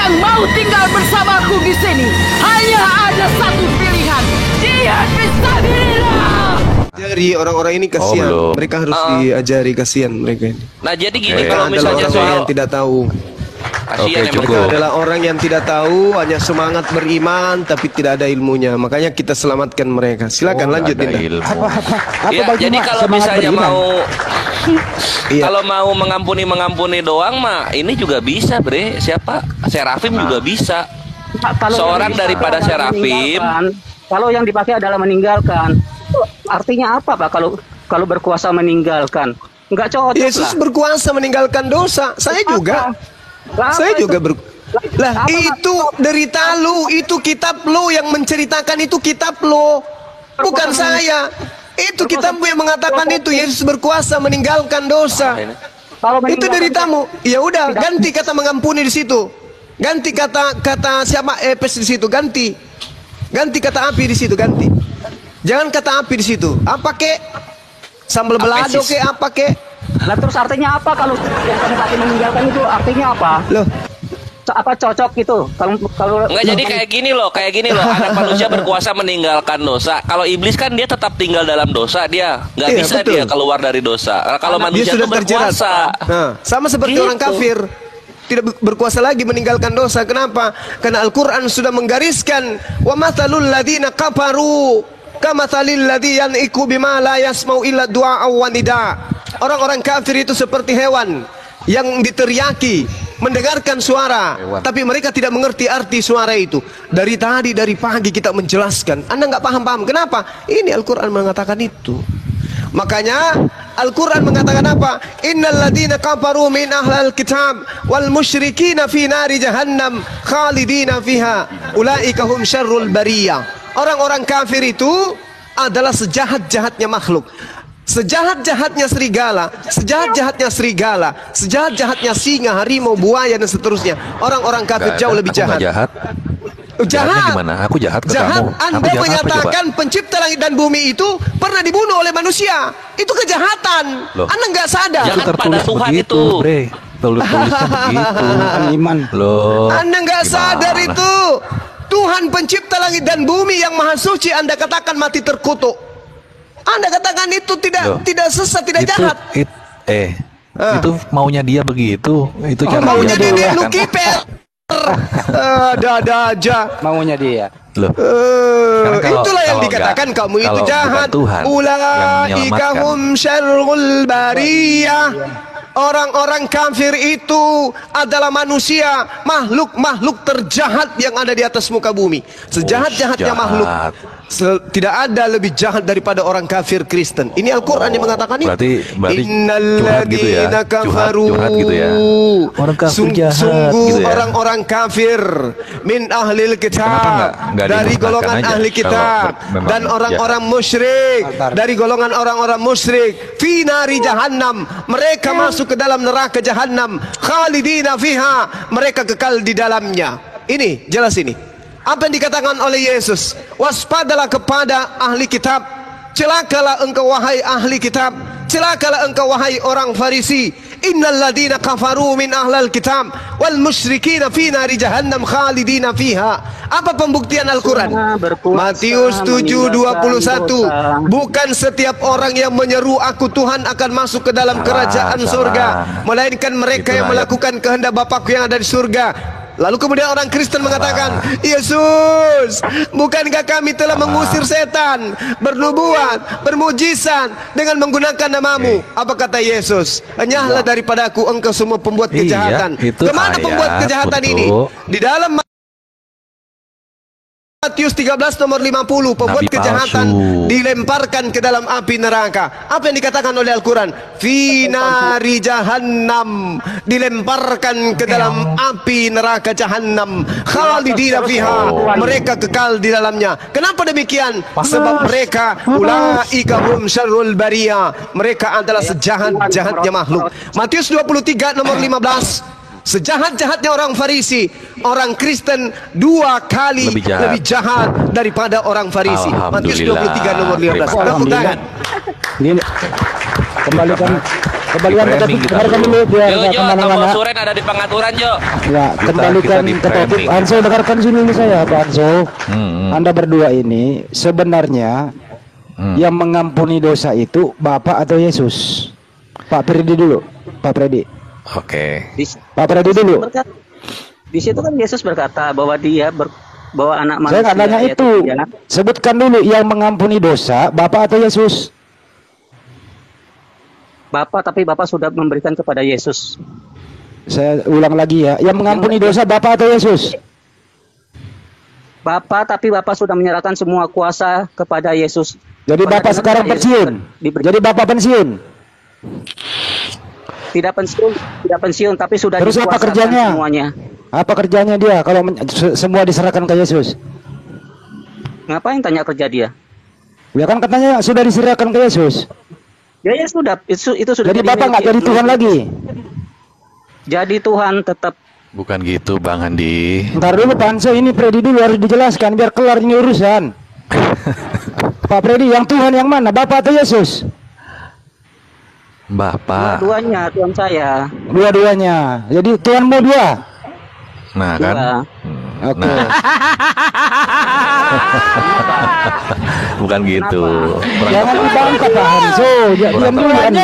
yang mau tinggal bersamaku di sini hanya ada satu pilihan. Dia fisabilillah. Jadi orang-orang ini kasihan, mereka harus diajari, kasihan mereka ini. Nah jadi gini, Mereka kalau misalnya adalah orang yang tidak tahu. kasihan emang. Mereka adalah orang yang tidak tahu, hanya semangat beriman tapi tidak ada ilmunya. Makanya kita selamatkan mereka. Silakan lanjut, Dinda. Ya, jadi kalau misalnya kalau mau mengampuni doang mah ini juga bisa, Bre. Siapa? Serafim juga bisa. Seorang daripada Serafim. Kalau yang dipakai adalah meninggalkan, artinya apa, Pak? Kalau berkuasa meninggalkan, nggak cocok. Yesus berkuasa meninggalkan dosa. Saya juga. Saya juga Lah itu derita lu, itu kitab lu yang menceritakan, itu kitab lu, bukan saya. Itu kitabmu yang mengatakan itu Yesus berkuasa meninggalkan dosa. Itu deritamu. Ya udah, ganti kata mengampuni di situ. Ganti kata siapa Epes di situ, ganti. Ganti kata api di situ, ganti. Jangan kata api di situ. Apa kek? Sambal belado kek, apa kek? Nah terus artinya apa kalau yang kamu pakai meninggalkan itu artinya apa? Loh, apa cocok gitu? Kalau Enggak, jadi kayak gini loh, anak manusia berkuasa meninggalkan dosa. Kalau iblis kan dia tetap tinggal dalam dosa, dia nggak bisa betul. Dia keluar dari dosa. Kalau manusia itu berkuasa. Nah, sama seperti orang kafir. Tidak berkuasa lagi meninggalkan dosa. Kenapa? Karena Al-Quran sudah menggariskan wa mathalul ladzina kafaru kamathalil ladzi yan'iku bima la yasma'u illa du'a wa nida. Orang-orang kafir itu seperti hewan yang diteriaki, mendengarkan suara, tapi mereka tidak mengerti arti suara itu. Dari pagi kita menjelaskan, Anda nggak paham-paham. Kenapa? Ini Al-Quran mengatakan itu. Makanya Al-Quran mengatakan apa? Innal ladzina kafaru min ahlil kitab wal musyrikina fi nari jahannam khalidina fiha ulaika hum syarrul bariyah. Orang-orang kafir itu adalah sejahat-jahatnya makhluk. Sejahat-jahatnya serigala, sejahat-jahatnya singa, harimau, buaya dan seterusnya. Orang-orang kafir jauh lebih jahat. Jahat. Gimana? Aku jahat ke jahat. kamu. Anda menyatakan pencipta langit dan bumi itu pernah dibunuh oleh manusia. Itu kejahatan. Loh. Anda nggak sadar. Jahat pada Tuhan begitu, itu. Bre. Tulisnya begitu. iman. Loh. Anda nggak sadar itu. Tuhan pencipta langit dan bumi yang maha suci Anda katakan mati terkutuk. Anda katakan itu tidak sesat, tidak jahat. Itu maunya dia begitu. Itu cara maunya dia lu kiper. Ada aja maunya dia. Loh. Itulah yang dikatakan kamu itu jahat. Ulaika hum syarrul bariyah. Orang-orang kafir itu adalah manusia, makhluk terjahat yang ada di atas muka bumi. Sejahat-jahatnya makhluk. Tidak ada lebih jahat daripada orang kafir Kristen. Ini Al-Quran yang mengatakan itu. Berarti curhat gitu ya. Curhat gitu ya. Orang kafir jahat sungguh gitu ya. Orang-orang kafir min ahlil kitab, dari golongan ahli kitab, dan orang-orang musyrik dari golongan orang-orang musyrik fi nari jahannam, mereka masuk ke dalam neraka jahannam khalidina fiha, mereka kekal di dalamnya. Ini jelas ini. Apa yang dikatakan oleh Yesus? Waspadalah kepada ahli kitab, celakalah engkau wahai ahli kitab, celakalah engkau wahai orang Farisi. Innal ladzina kafaru min ahlil kitab wal musyrikina fi nari jahannam khalidina fiha. Apa pembuktian Al-Quran? Matius 7:21. Bukan setiap orang yang menyeru aku Tuhan akan masuk ke dalam kerajaan surga, melainkan mereka yang melakukan kehendak Bapakku yang ada di surga. Lalu kemudian orang Kristen mengatakan, Yesus, bukankah kami telah mengusir setan, bernubuat, bermujizat dengan menggunakan namamu? Apa kata Yesus? Enyahlah daripadaku engkau semua pembuat kejahatan. Kemana pembuat kejahatan ini? Di dalam Matius 13 nomor 50, pembuat kejahatan dilemparkan ke dalam api neraka. Apa yang dikatakan oleh Al-Quran? Fi nari jahannam, dilemparkan ke dalam api neraka jahannam khalidina fiha, mereka kekal di dalamnya. Kenapa demikian? Sebab mereka ulaika hum syarrul bariyah, mereka adalah sejahat-jahatnya makhluk. Matius 23 nomor 15, sejahat-jahatnya orang Farisi, orang Kristen 2 kali lebih jahat daripada orang Farisi. Matius 23 nomor 15. Tepuk tangan. Kembalikan Kembalikan ke topik, dengarkan dulu biar Jo, nggak tombol kemana-mana. suren ada di pengaturan, Jo. Ya, kembalikan ke topik. Anso, dengarkan sini saya, Pak Anso. Anda berdua ini sebenarnya yang mengampuni dosa itu Bapak atau Yesus? Pak Freddy dulu, Pak Freddy. Oke. Pak Freddy dulu. Di situ kan Yesus berkata bahwa bahwa anak manusia. Saya nggak nanya itu. Sebutkan dulu yang mengampuni dosa Bapak atau Yesus? Bapak, tapi Bapak sudah memberikan kepada Yesus. Saya ulang lagi ya, yang mengampuni dosa Bapak atau Yesus? Bapak, tapi Bapak sudah menyerahkan semua kuasa kepada Yesus. Jadi Bapak sekarang pensiun. Jadi Bapak pensiun. Tidak pensiun, tapi sudah terus apa kerjanya? Semuanya. Apa kerjanya dia kalau semua diserahkan ke Yesus? Ngapain tanya kerja dia? Ya kan katanya sudah diserahkan ke Yesus. Ya sudah, itu sudah. Jadi Bapak nggak jadi Tuhan lagi. Jadi Tuhan tetap. Bukan gitu Bang Andi. Ntar dulu Pak Anso, ini Freddy dulu harus dijelaskan biar kelar ini urusan. Pak Freddy, yang Tuhan yang mana? Bapak atau Yesus? Bapak. Dua-duanya Tuhan saya. Dua-duanya. Jadi Tuhanmu dua. Nah kan. Oke. Nah. Bukan gitu. Jangan dibangka Pak Hanso. Diam dulu Anda.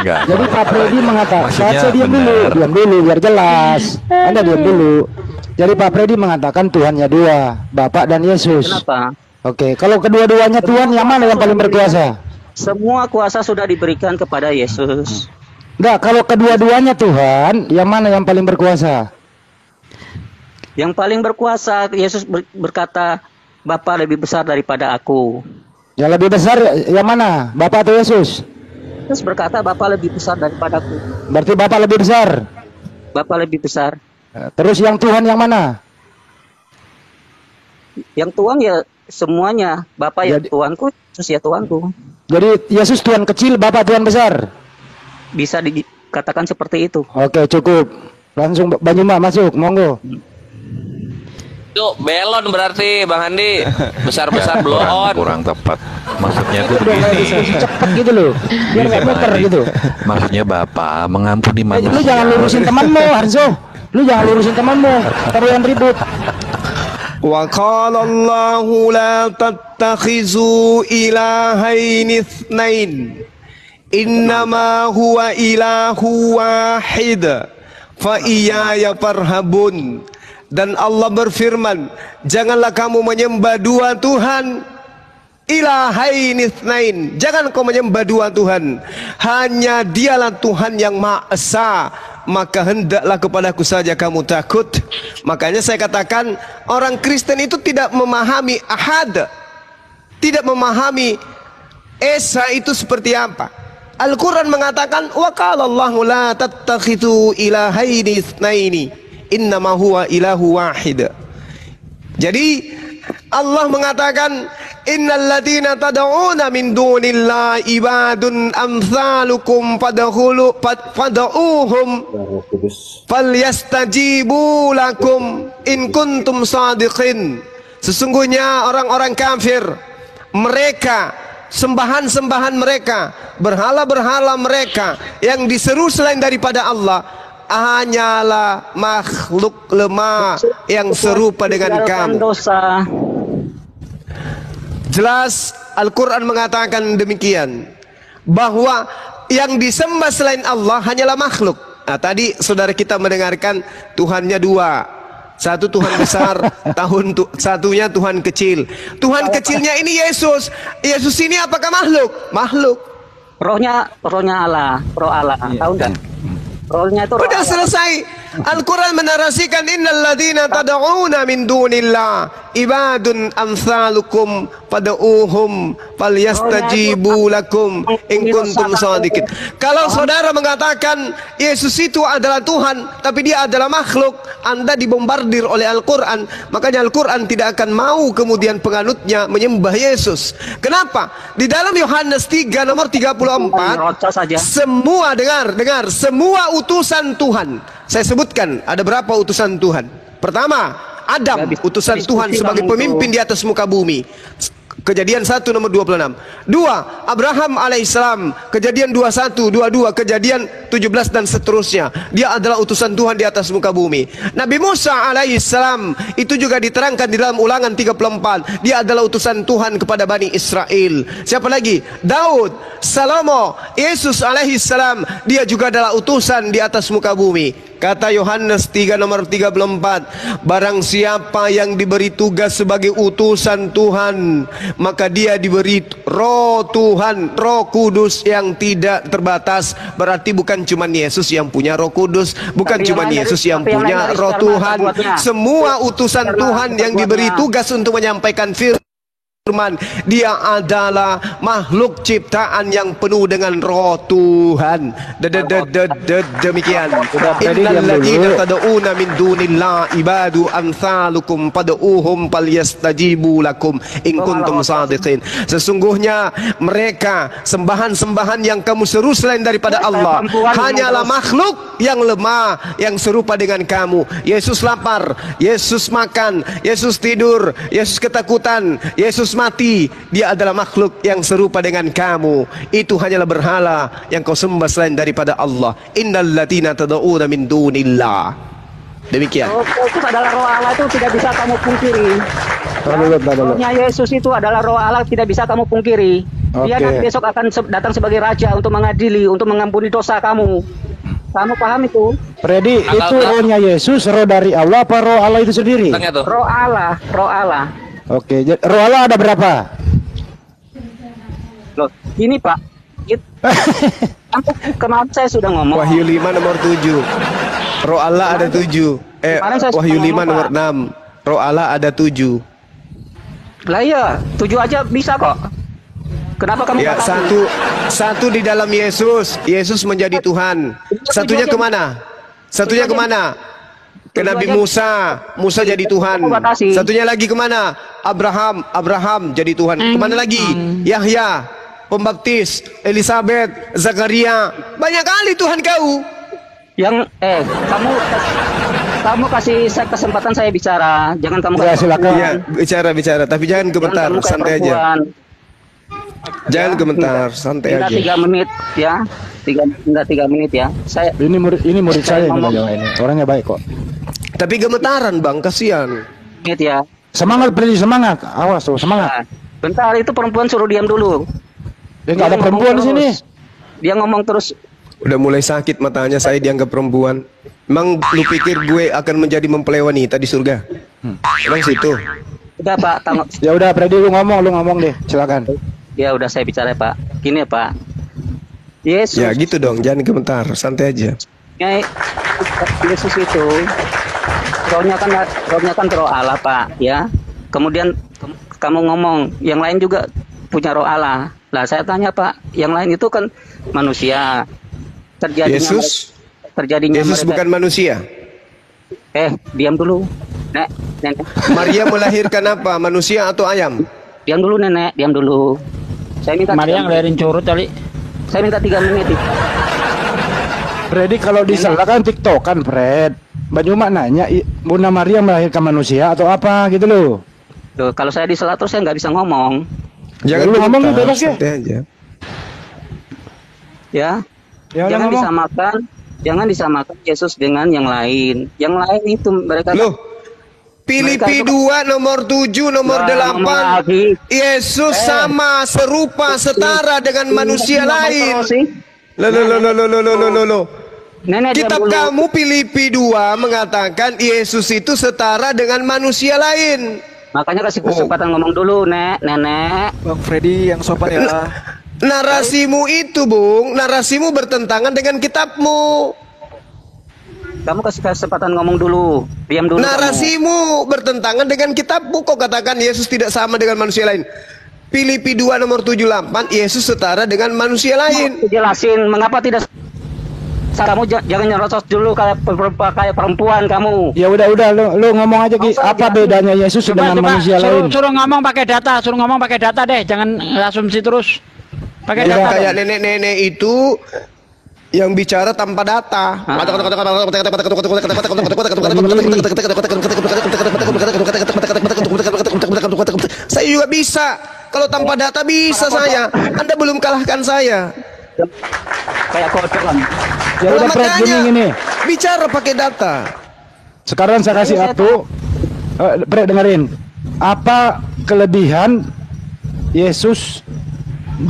Enggak. Jadi Pak Freddy mengatakan, saya diam benar. dulu biar jelas. Anda diam dulu. Jadi Pak Freddy mengatakan Tuhannya dua, Bapak dan Yesus. Kenapa? Oke, kalau kedua-duanya Tuhan, yang mana yang paling berkuasa? Semua kuasa sudah diberikan kepada Yesus. Enggak, kalau kedua-duanya Tuhan, yang mana yang paling berkuasa? Yang paling berkuasa, Yesus berkata, Bapa lebih besar daripada aku. Yang lebih besar yang mana? Bapak atau Yesus? Yesus berkata, Bapa lebih besar daripada aku. Berarti Bapak lebih besar? Bapa lebih besar. Terus yang Tuhan yang mana? Yang Tuhan ya semuanya. Bapa ya Tuhanku, Yesus ya Tuhanku. Jadi Yesus Tuhan kecil, Bapak Tuhan besar? Bisa dikatakan seperti itu. Oke, cukup. Langsung Banyuma masuk, monggo. Itu belon berarti Bang Andi. Besar-besar belon. Kurang tepat. Maksudnya tuh begini. Cepet gitu loh. Biar nggak muter gitu. Maksudnya Bapak mengampuni manusia. Lu jangan lurusin temanmu, Hanso. Lu jangan lurusin temanmu. Taruh yang ribut. Wa qala Allahu la tattakhizu ilahaini itsnain. Innama huwa ilahu wahid. Fa iyaya farhabun. Dan Allah berfirman, janganlah kamu menyembah dua Tuhan. Ilahaini itsnain. Jangan kau menyembah dua Tuhan. Hanya dialah Tuhan yang Maha Esa. Maka hendaklah kepadaku saja kamu takut. Makanya saya katakan, orang Kristen itu tidak memahami ahad, tidak memahami Esa itu seperti apa. Al-Quran mengatakan, wa qala Allahu la tattakhidhu ilahaini itsnaini. Innama huwa ilahu wahid. Jadi Allah mengatakan, innal ladzina tad'una min dunillahi ibadun amsalukum fad'uuhum falyastajibu lakum in kuntum shadiqin. Sesungguhnya orang-orang kafir, mereka sembahan-sembahan mereka, berhala-berhala mereka yang diseru selain daripada Allah hanyalah makhluk lemah yang serupa dengan kamu. Dosa. Jelas Al-Quran mengatakan demikian, bahwa yang disembah selain Allah hanyalah makhluk. Nah, tadi saudara kita mendengarkan Tuhannya dua. Satu Tuhan besar, satunya Tuhan kecil. Tuhan kecilnya ini Yesus. Yesus ini apakah makhluk? Makhluk. Rohnya Allah, roh Allah. Tahu enggak? Rohnya itu roh Sudah Allah. selesai. Al-Quran menarasikan, innal ladzina tad'una min dunillah ibadun amsalukum fad'uuhum falyastajibu lakum in kuntum shadiqin. Kalau saudara mengatakan Yesus itu adalah Tuhan tapi dia adalah makhluk, Anda dibombardir oleh Al-Quran. Makanya Al-Quran tidak akan mau kemudian penganutnya menyembah Yesus. Kenapa? Di dalam Yohanes 3 nomor 34, semua dengar, semua utusan Tuhan. Saya sebutkan ada berapa utusan Tuhan. Pertama, Adam, utusan Tuhan sebagai pemimpin di atas muka bumi. Kejadian 1 nomor 26. 2. Abraham alaihissalam, Kejadian 21, 22, Kejadian 17 dan seterusnya. Dia adalah utusan Tuhan di atas muka bumi. Nabi Musa alaihissalam itu juga diterangkan di dalam Ulangan 34. Dia adalah utusan Tuhan kepada Bani Israel. Siapa lagi? Daud, Salomo, Yesus alaihissalam, dia juga adalah utusan di atas muka bumi. Kata Yohanes 3 nomor 34, barang siapa yang diberi tugas sebagai utusan Tuhan, maka dia diberi roh Tuhan, roh kudus yang tidak terbatas. Berarti bukan cuma Yesus yang punya roh kudus, bukan cuma Yesus yang punya roh Tuhan. Semua utusan Tuhan yang diberi tugas untuk menyampaikan firman, dia adalah makhluk ciptaan yang penuh dengan roh Tuhan. Demikian. Innal ladzina tad'una min dunillah ibadu amsalukum fad'uhum falyastajibu lakum in kuntum shadiqin. Sesungguhnya mereka sembahan-sembahan yang kamu seru selain daripada Allah hanyalah makhluk yang lemah yang serupa dengan kamu. Yesus lapar, Yesus makan, Yesus tidur, Yesus ketakutan, Yesus mati. Dia adalah makhluk yang serupa dengan kamu. Itu hanyalah berhala yang kau sembah selain daripada Allah. Innal ladzina tad'una min dunillah. Demikian. Yesus adalah roh Allah, itu tidak bisa kamu pungkiri. Rohnya Yesus itu adalah roh Allah, tidak bisa kamu pungkiri. Dia nanti besok akan datang sebagai raja untuk mengadili, untuk mengampuni dosa kamu. Kamu paham itu? Freddy, itu rohnya Yesus, roh dari Allah apa roh Allah itu sendiri? Roh Allah, roh Allah. Oke, roh Allah ada berapa? Loh, ini Pak. Kemarin saya sudah ngomong. Wahyu 5 nomor 7. Roh Allah ada 7. Wahyu 5 nomor 6. Roh Allah ada 7. Lah iya, 7 aja bisa kok. Kenapa kamu ya, satu di dalam Yesus. Yesus menjadi Tuhan. Satunya kemana? Satunya kemana? Ke Nabi Musa. Musa jadi Tuhan. Satunya lagi kemana? Abraham jadi Tuhan. Kemana lagi? Yahya, Pembaptis, Elizabeth, Zakaria. Banyak kali Tuhan kau. Yang kamu kasih kesempatan saya bicara. Jangan kamu silakan. Ya, bicara, tapi jangan gemetar, santai aja. Jangan gemetar, santai aja. 3 menit ya. 3 menit ya. Ini murid saya ini. Orangnya baik kok. Tapi gemetaran Bang, kasihan. Menit ya. Semangat Freddy, semangat. Awas tuh, semangat. Bentar, itu perempuan suruh diam dulu. Nggak ada perempuan di sini. Dia ngomong terus. Udah mulai sakit matanya, saya dianggap perempuan. Emang lu pikir gue akan menjadi mempelai wanita di surga? Emang situ. Udah Pak, ya udah Freddy, lu ngomong deh, silakan. Ya udah saya bicara Pak. Gini Pak. Yesus. Ya gitu dong, jangan gemetar, santai aja. Yesus itu rohnya kan roh Allah Pak ya. Kemudian kamu ngomong yang lain juga punya roh Allah. Lah saya tanya Pak, yang lain itu kan manusia. Yesus bukan manusia. Diam dulu. Nenek. Maria melahirkan apa? Manusia atau ayam? Diam dulu Nenek, diam dulu. Saya minta Maria ngelahirin curut kali. Saya minta 3 menit. Freddy, kalau di sana kan TikTok kan Fred. Mbak Juma nanya, Bunda Maria melahirkan manusia atau apa gitu loh. Loh, kalau saya di sela terus saya nggak bisa ngomong. Jangan lu ngomong bebas ya. Ya. Jangan disamakan Yesus dengan yang lain. Yang lain itu mereka. Loh, Filipi 2 nomor 7 nomor 8. Yesus sama, serupa, setara dengan manusia lain. Loh. Kitab kamu Filipi 2 mengatakan Yesus itu setara dengan manusia lain. Makanya kasih kesempatan ngomong dulu, Nenek. Bang Freddy yang sopan ya. Narasimu itu, Bung, narasimu bertentangan dengan kitabmu. Kamu kasih kesempatan ngomong dulu. Diam dulu. Narasimu bertentangan dengan kitabmu. Kok katakan Yesus tidak sama dengan manusia lain? Filipi 2 nomor 78, Yesus setara dengan manusia lain. Jelasin mengapa tidak. Kamu jangan nyerocos dulu kayak perempuan kamu. Ya udah lu ngomong aja Ki, apa bedanya Yesus dengan manusia lain? Suruh ngomong pakai data deh, jangan asumsi terus. Pakai data. Kayak nenek-nenek itu yang bicara tanpa data. Saya juga bisa. Kalau tanpa data bisa saya. Anda belum kalahkan saya. Kayak kodok kan. Ya udah Fred, gini. Bicara pakai data. Sekarang saya kasih waktu. Fred, dengerin. Apa kelebihan Yesus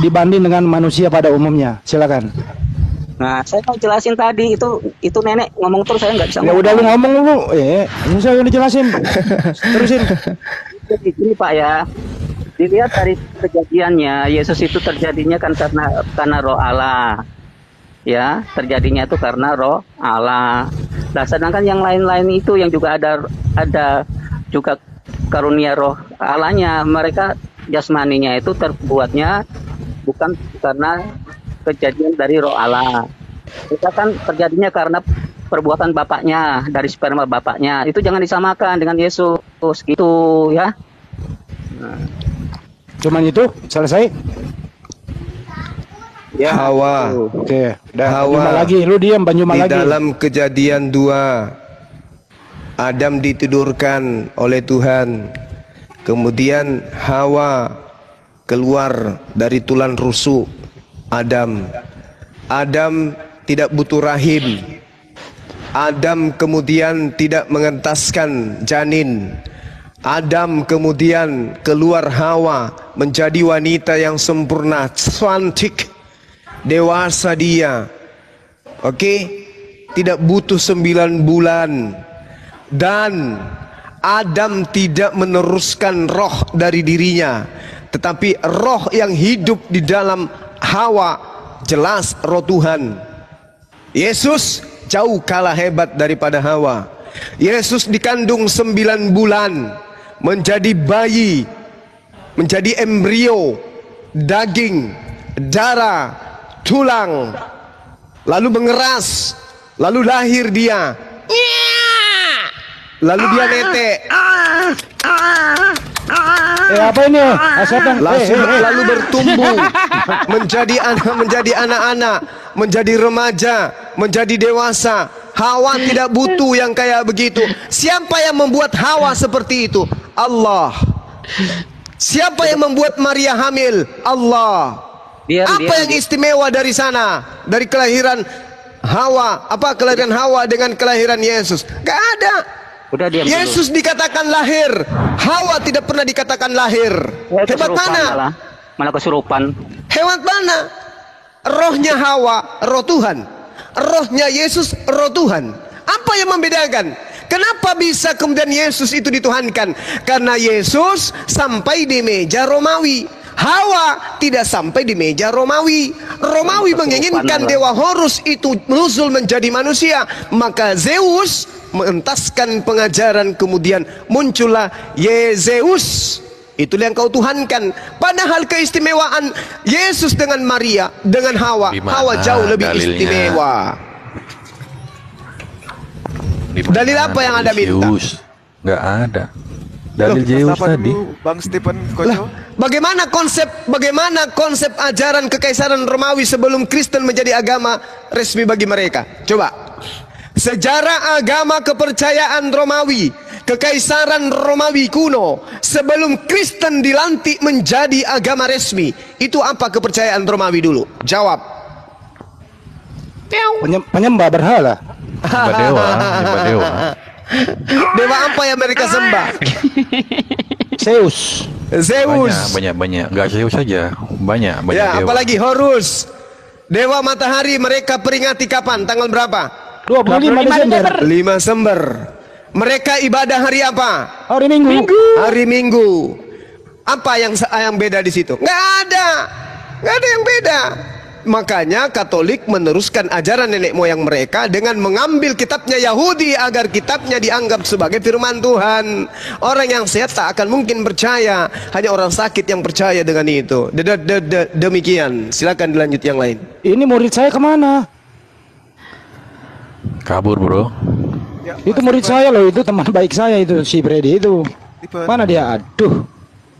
dibanding dengan manusia pada umumnya? Silakan. Nah, saya mau jelasin tadi itu nenek ngomong terus saya nggak bisa. Ya udah lu ngomong lu. Ini saya yang dijelasin. Terusin. Ini Pak ya. Dilihat dari kejadiannya, Yesus itu terjadinya kan karena roh Allah. Ya, terjadinya itu karena roh Allah. Nah, sedangkan yang lain-lain itu yang juga ada juga karunia roh Allahnya, mereka jasmaninya itu terbuatnya bukan karena kejadian dari roh Allah. Itu kan terjadinya karena perbuatan bapaknya, dari sperma bapaknya. Itu jangan disamakan dengan Yesus gitu ya. Cuman itu selesai. Ya. Hawa. Oke. Hawa lagi, lu diam Banyuma di lagi. dalam Kejadian 2, Adam ditidurkan oleh Tuhan. Kemudian Hawa keluar dari tulang rusuk Adam. Adam tidak butuh rahim. Adam kemudian tidak mengentaskan janin. Adam kemudian keluar Hawa menjadi wanita yang sempurna, cantik, dewasa dia. Oke, tidak butuh 9 bulan. Dan Adam tidak meneruskan roh dari dirinya, tetapi roh yang hidup di dalam Hawa jelas roh Tuhan. Yesus jauh kalah hebat daripada Hawa. Yesus dikandung 9 bulan, menjadi bayi, menjadi embrio, daging, darah, tulang, lalu mengeras, lalu lahir dia, lalu dia netek, apa ini? lalu bertumbuh menjadi anak-anak, menjadi remaja, menjadi dewasa. Hawa tidak butuh yang kayak begitu. Siapa yang membuat Hawa seperti itu? Allah. Siapa yang membuat Maria hamil? Allah. Apa yang istimewa dari sana? Dari kelahiran Hawa, apa kelahiran Hawa dengan kelahiran Yesus? Gak ada. Udah diam dulu. Yesus dikatakan lahir, Hawa tidak pernah dikatakan lahir. Hebat mana? Malah kesurupan. Hebat mana? Rohnya Hawa, roh Tuhan. Rohnya Yesus, roh Tuhan. Apa yang membedakan? Kenapa bisa kemudian Yesus itu dituhankan? Karena Yesus sampai di meja Romawi. Hawa tidak sampai di meja Romawi. Romawi menginginkan Dewa Horus itu menuzul menjadi manusia. Maka Zeus mengentaskan pengajaran, kemudian muncullah Yesus. Itulah yang kau tuhankan. Padahal keistimewaan Yesus dengan Maria, dengan Hawa, Hawa jauh lebih istimewa. Dalil apa yang Anda minta? Nggak ada. Dalil Zeus tadi. Bang Stephen Koco. Bagaimana konsep ajaran kekaisaran Romawi sebelum Kristen menjadi agama resmi bagi mereka? Coba. Sejarah agama kepercayaan Romawi, kekaisaran Romawi kuno sebelum Kristen dilantik menjadi agama resmi, itu apa kepercayaan Romawi dulu? Jawab. Penyembah berhala. Nyembah dewa. Dewa apa yang mereka sembah? Zeus. Banyak. Enggak Zeus saja. Banyak Ya, dewa. apalagi Horus. Dewa matahari mereka peringati kapan? Tanggal berapa? 25 Desember. 5 Desember. Mereka ibadah hari apa? Hari Minggu. Hari Minggu. Apa yang beda di situ? Nggak ada yang beda. Makanya Katolik meneruskan ajaran nenek moyang mereka dengan mengambil kitabnya Yahudi agar kitabnya dianggap sebagai firman Tuhan. Orang yang sehat tak akan mungkin percaya, hanya orang sakit yang percaya dengan itu. Demikian. Silakan dilanjut yang lain. Ini murid saya kemana? Kabur, bro. Ya, Itu murid saya loh, itu teman baik saya itu, si Freddy itu. Mana dia? Aduh.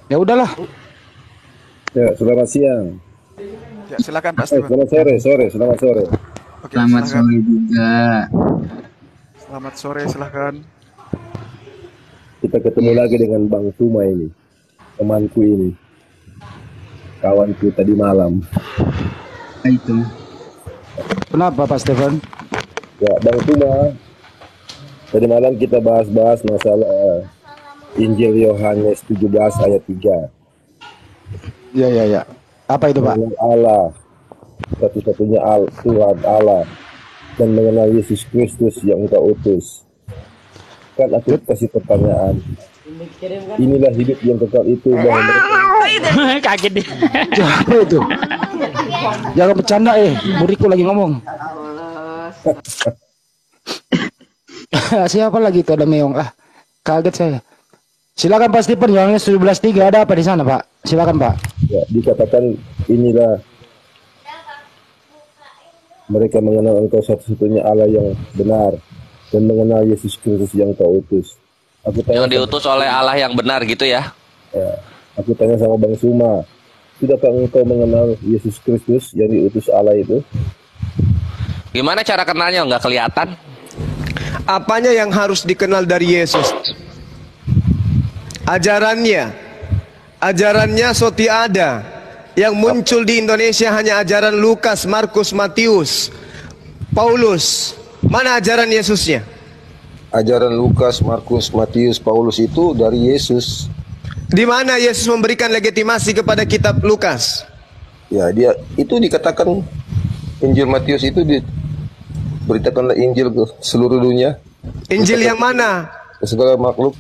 Ya udahlah. Ya, selamat siang. Ya, silakan Pak Stephen. Selamat sore. Oke, Selamat silakan. sore juga. Selamat sore, silakan. Kita ketemu lagi dengan Bang Tuma ini, temanku ini. kawanku tadi malam. Itu. Kenapa Pak Stefan? Ya, Bang Tuma. Tadi malam kita bahas-bahas masalah Injil Yohanes 17 ayat 3. Ya. Apa itu, Pak? Mengenal Allah, satu-satunya Tuhan Allah, dan mengenal Yesus Kristus yang Engkau utus. Kan aku kasih pertanyaan. Inilah hidup yang kekal itu bahwa mereka... Kaget dia. Apa itu? Jangan bercanda muridku lagi ngomong. Siapa lagi itu ada meong? Kaget saya. Silakan Pak Stephen, Yohanes 17:3 ada apa di sana, Pak? Silakan, Pak. Ya, dikatakan inilah mereka mengenal Engkau satu-satunya Allah yang benar dan mengenal Yesus Kristus yang Kau utus. Aku tanya yang diutus oleh Allah yang benar gitu ya. Ya, aku tanya sama Bang Suma, sudahkah engkau mengenal Yesus Kristus yang diutus Allah itu? Gimana cara kenalnya? Nggak kelihatan. Apanya yang harus dikenal dari Yesus? Ajarannya. Ajarannya soti ada. Yang muncul di Indonesia hanya ajaran Lukas, Markus, Matius, Paulus. Mana ajaran Yesusnya? Ajaran Lukas, Markus, Matius, Paulus itu dari Yesus. Di mana Yesus memberikan legitimasi kepada kitab Lukas? Ya, dia itu dikatakan Injil Matius itu diberitakanlah Injil ke seluruh dunia. Injil yang mana? Ke segala makhluk.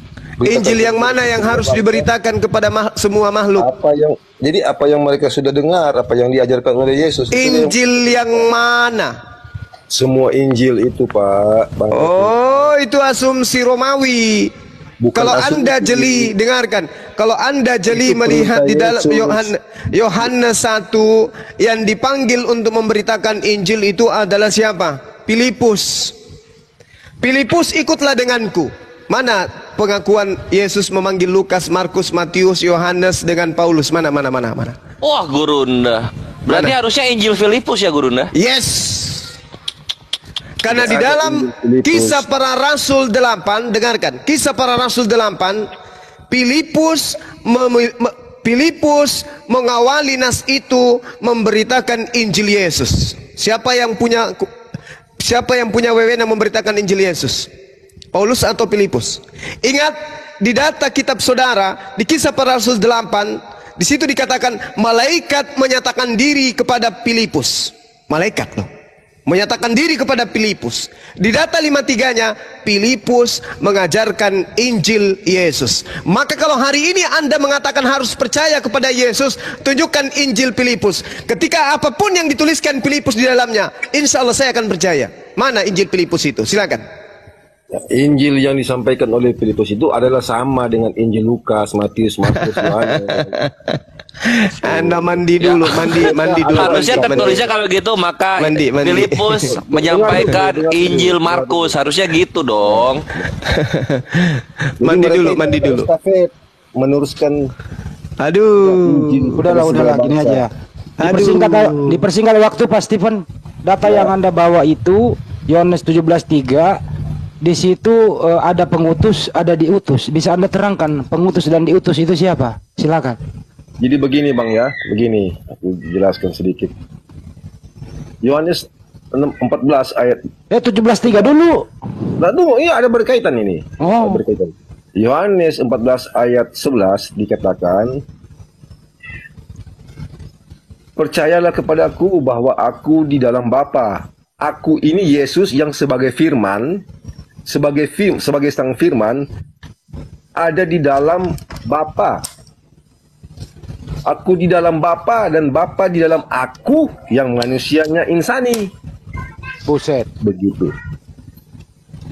Injil yang mana yang harus diberitakan kepada semua makhluk? Apa yang mereka sudah dengar, apa yang diajarkan oleh Yesus. Injil yang mana? Semua Injil itu, Pak. Oh, itu asumsi Romawi. Kalau Anda jeli, dengarkan. Kalau Anda jeli melihat di dalam Yohanes 1 yang dipanggil untuk memberitakan Injil itu adalah siapa? Filipus. Filipus, ikutlah denganku. Mana pengakuan Yesus memanggil Lukas, Markus, Matius, Yohanes dengan Paulus? Mana? Wah, Gurunda. Berarti harusnya Injil Filipus ya, Gurunda? Yes. Karena di dalam Kisah Para Rasul 8, dengarkan, Kisah Para Rasul 8, Filipus mengawali nas itu memberitakan Injil Yesus. Siapa yang punya wewenang memberitakan Injil Yesus? Paulus atau Filipus? Ingat di data kitab saudara di Kisah Para Rasul 8, di situ dikatakan malaikat menyatakan diri kepada Filipus. Malaikat loh. Menyatakan diri kepada Filipus. Di data 53-nya Filipus mengajarkan Injil Yesus. Maka kalau hari ini Anda mengatakan harus percaya kepada Yesus, tunjukkan Injil Filipus. Ketika apapun yang dituliskan Filipus di dalamnya, insya Allah saya akan percaya. Mana Injil Filipus itu? Silakan. Injil yang disampaikan oleh Filipus itu adalah sama dengan Injil Lukas, Matius, Markus, Yohanes. Anda mandi dulu, mandi dulu. Harusnya tertulisnya kalau gitu maka Filipus menyampaikan Injil Markus, harusnya gitu dong. mandi dulu. Meneruskan. Aduh, udahlah gini aja. Dipersingkat waktu Pak Stephen. Data yang Anda bawa itu Yohanes 17:3. Di situ ada pengutus, ada diutus. Bisa Anda terangkan pengutus dan diutus itu siapa? Silakan. Jadi begini Bang ya, begini aku jelaskan sedikit. Yohanes 14 ayat 17:3 dulu. Nah, tunggu, iya ada berkaitan ini. Oh. Ada berkaitan. Yohanes 14 ayat 11 dikatakan, percayalah kepadaku bahwa aku di dalam Bapa. Aku ini Yesus yang sebagai firman, sebagai sang firman ada di dalam Bapa. Aku di dalam Bapa dan Bapa di dalam aku yang manusianya insani. Buset. Begitu.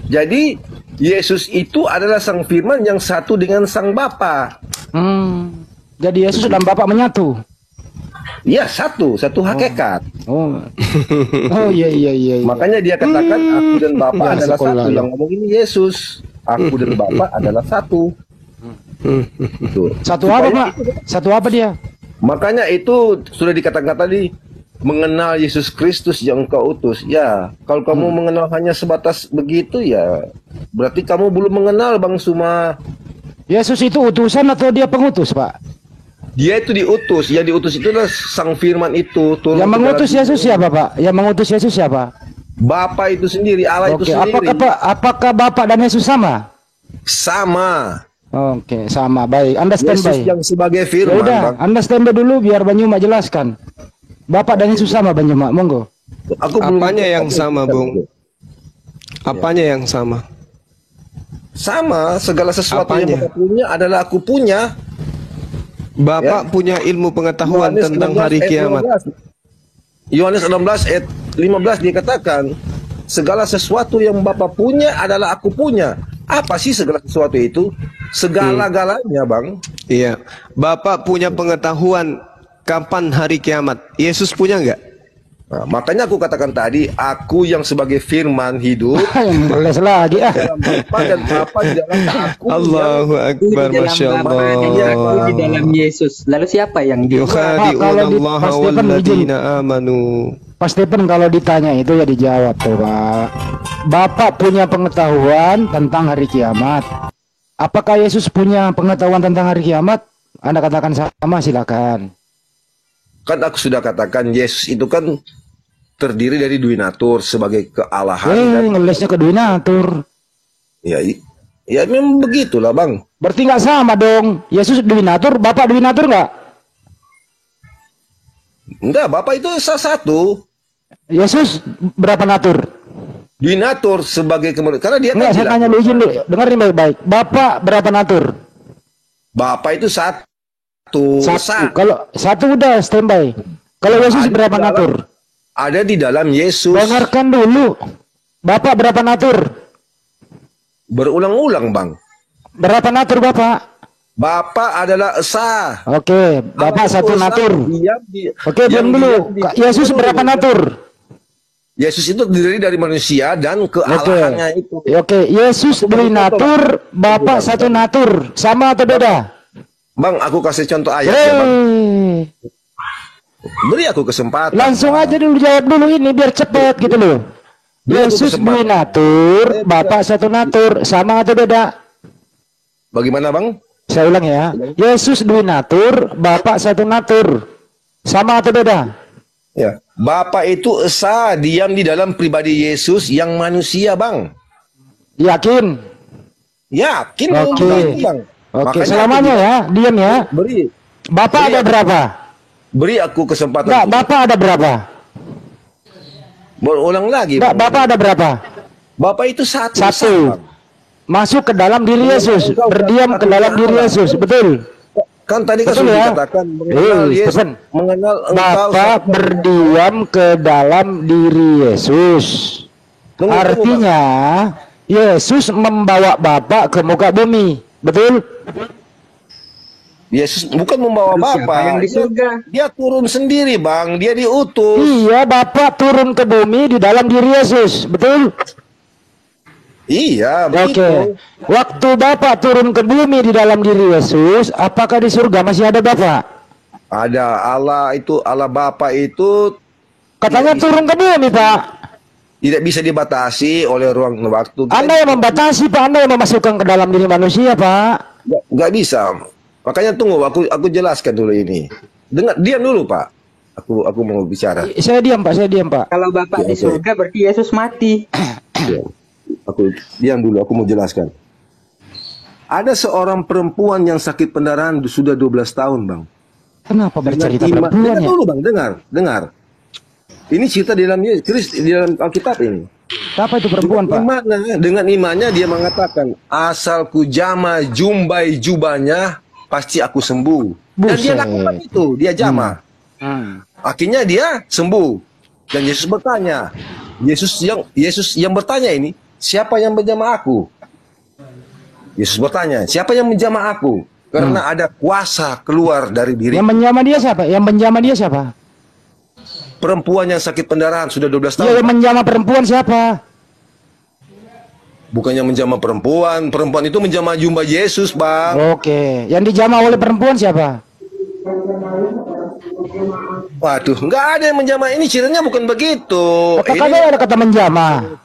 Jadi Yesus itu adalah sang firman yang satu dengan sang Bapa. Jadi Yesus dan Bapa menyatu. Iya, satu hakikat. Oh iya. Makanya dia katakan aku dan Bapa adalah satu. Yang ngomong ini Yesus. Aku dan Bapa adalah satu. Satu apa Pak? Satu apa dia? Makanya itu sudah dikatakan tadi, mengenal Yesus Kristus yang Engkau utus. Ya, kalau kamu mengenal hanya sebatas begitu ya, berarti kamu belum mengenal Bang Suma. Yesus itu utusan atau dia pengutus Pak? Dia itu diutus. Yang diutus itu adalah Sang Firman itu. Yang mengutus Yesus siapa, Pak? Yang mengutus Yesus siapa? Bapa itu sendiri, Allah itu sendiri. Apakah Bapa dan Yesus sama? Sama. Oke, sama. Baik, Anda Yesus standby. yang sebagai Firman. Udah, Anda standby dulu biar Banyuma jelaskan. Bapa dan Yesus sama, Banyuma. Monggo. Apanya yang sama, Bung? Apanya yang sama? Sama, segala sesuatu yang Bapa punya adalah aku punya. Bapak punya ilmu pengetahuan tentang hari kiamat. Yohanes 16 ayat 15 dikatakan, segala sesuatu yang Bapa punya adalah aku punya. Apa sih segala sesuatu itu? Segala-galanya, Bang. Iya. Bapak punya pengetahuan kapan hari kiamat. Yesus punya nggak? Nah, makanya aku katakan tadi, aku yang sebagai firman hidup. Boleh lagi Bapa dan Bapa di dalam aku. Allahu Akbar, Masya Allah. Aku di dalam Yesus. Lalu siapa yang di Yukhadi'unallaha walladzina amanu. Pak Stephen kalau ditanya itu ya dijawab tuh, Pak. Bapak punya pengetahuan tentang hari kiamat. Apakah Yesus punya pengetahuan tentang hari kiamat? Anda katakan sama, silakan. Kan aku sudah katakan Yesus itu kan terdiri dari Duinatur sebagai kealahan. Ngelesnya ke Duinatur. Ya memang begitulah, Bang. Berarti nggak sama dong. Yesus Duinatur, Bapak Duinatur nggak? Enggak, Bapak itu satu. Yesus berapa natur? Duinatur sebagai karena dia nggak, saya tanya dulu, izin dulu. Dengerin baik-baik. Bapak berapa natur? Bapak itu satu. Kalau satu udah standby. Kalau Yesus berapa natur? Ada di dalam Yesus. Dengarkan dulu. Bapak berapa natur? Berulang-ulang, Bang. Berapa natur Bapak? Bapak adalah esa. Oke, Bapak satu natur. Oke, diam dulu. Yesus berapa natur? Yesus itu terdiri dari manusia dan kealahannya itu. Oke, Yesus beri natur, Bapak satu natur. Sama atau beda? Bang, aku kasih contoh ayatnya, Bang. Beri aku kesempatan. Langsung aja dulu jawab dulu ini biar cepet gitu loh. Yesus beri natur, Bapak satu natur. Sama atau beda? Bagaimana, Bang? Saya ulang ya. Yesus beri natur, Bapak satu natur. Sama atau beda? Ya, Bapak itu esa, diam di dalam pribadi Yesus yang manusia, Bang. Yakin? Yakin, Bang. Oke, selamanya ya, diam ya. Beri. Bapak ada berapa? Beri aku kesempatan. Enggak, Bapak ada berapa? Berulang lagi. Enggak, Bapak ada berapa? Bapak itu satu. Masuk ke dalam diri Yesus, berdiam ke dalam diri Yesus, betul? Kan tadi kan sudah dikatakan mengenal Yesus, mengenal Bapak berdiam ke dalam diri Yesus. Artinya Yesus membawa Bapak ke muka bumi, betul? Yesus bukan membawa Bapak yang di surga. Dia turun sendiri, Bang. Dia diutus. Iya, Bapak turun ke bumi di dalam diri Yesus, betul? Iya, begitu. Oke. Waktu Bapak turun ke bumi di dalam diri Yesus, apakah di surga masih ada Bapak? Ada. Allah itu, Allah Bapa itu katanya turun ke bumi, Pak. Tidak bisa dibatasi oleh ruang waktu. Anda yang membatasi, Pak. Anda yang memasukkan ke dalam diri manusia, Pak. Nggak bisa. Makanya tunggu, aku jelaskan dulu ini. Diam dulu, Pak. Aku mau bicara. Saya diam, Pak. Saya diam, Pak. Kalau Bapak di surga berarti Yesus mati. Aku diam dulu, aku mau jelaskan. Ada seorang perempuan yang sakit pendarahan sudah 12 tahun, Bang. Kenapa bercerita perempuan ya? Dulu, Bang, dengar. Ini cerita di dalam Alkitab ini. Apa itu perempuan, Pak? Dengan imannya dia mengatakan, asalku jama jumbai jubahnya, pasti aku sembuh. Dan dia lakukan itu, dia jama. Akhirnya dia sembuh. Dan Yesus bertanya, Yesus yang bertanya ini, siapa yang menjamah aku? Yesus bertanya, siapa yang menjamah aku? Karena ada kuasa keluar dari diri. Yang menjamah dia siapa? Yang menjamah dia siapa? Perempuan yang sakit pendarahan sudah 12 tahun. Yang menjamah perempuan siapa? Bukannya menjamah perempuan. Perempuan itu menjamah jumlah Yesus, Bang. Oke. Yang dijamah oleh perempuan siapa? Waduh, nggak ada yang menjamah. Ini ceritanya bukan begitu. Apakah ada kata menjamah?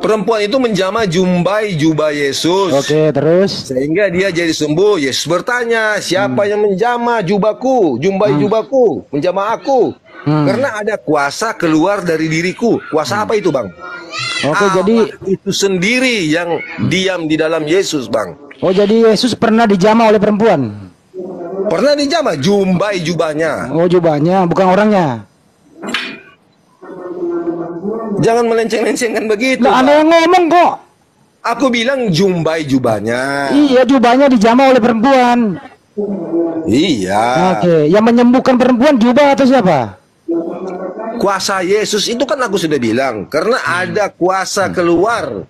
Perempuan itu menjamah jumbai jubah Yesus. Oke, terus Sehingga dia jadi sembuh. Yesus bertanya, siapa yang menjamah jubahku, jumbai jubahku, menjamah aku? Karena ada kuasa keluar dari diriku. Kuasa apa itu, Bang? Oke, jadi itu sendiri yang diam di dalam Yesus, Bang. oh jadi Yesus pernah dijamah oleh perempuan. Pernah dijamah jumbai jubahnya. Oh, jubahnya bukan orangnya. Jangan melenceng-lencengkan begitu. Nah, Anda yang ngomong kok. Aku bilang jumbai jubahnya. Iya, jubahnya dijamah oleh perempuan. Iya. Oke, yang menyembuhkan perempuan jubah atau siapa? Kuasa Yesus itu kan aku sudah bilang. Karena ada kuasa keluar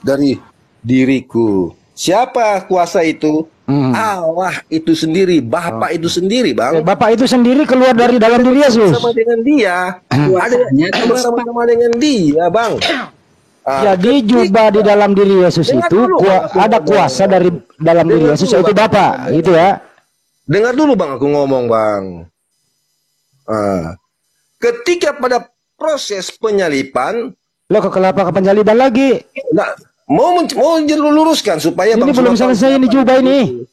dari diriku. Siapa kuasa itu? Allah itu sendiri, Bapa itu sendiri, Bang. Bapak itu sendiri keluar dari dalam diri Yesus. Sama dengan dia. Ada yang bersama-sama dengan dia, Bang. Jadi jubah di dalam diri Yesus itu ada kuasa dari dalam diri Yesus itu Bapak, gitu ya. Dengar dulu, Bang, aku ngomong, Bang. Ketika pada proses penyalipan, lo ke kelapa ke penyaliban lagi. nah, mau luruskan supaya Ini Bang belum Sulam selesai ini jubah ini.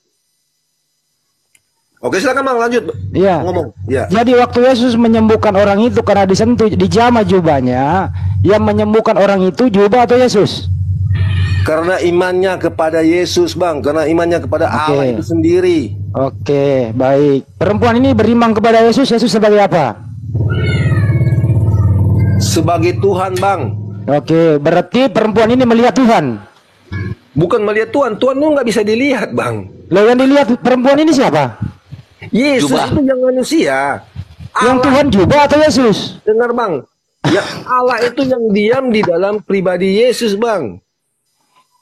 Oke, silakan Bang, lanjut. Iya. Ngomong. Ya. Jadi waktu Yesus menyembuhkan orang itu karena disentuh dijamah jubahnya, yang menyembuhkan orang itu jubah atau Yesus? Karena imannya kepada Yesus, Bang. Karena imannya kepada Allah itu sendiri. Oke, baik. Perempuan ini beriman kepada Yesus. Yesus sebagai apa? Sebagai Tuhan, Bang. Oke, berarti perempuan ini melihat Tuhan. Bukan melihat Tuhan. Tuhan itu nggak bisa dilihat, Bang. Lo yang dilihat perempuan ini siapa? Yesus itu yang manusia. Yang Tuhan jubah atau Yesus? Dengar, Bang. Ya, Allah itu yang diam di dalam pribadi Yesus, Bang.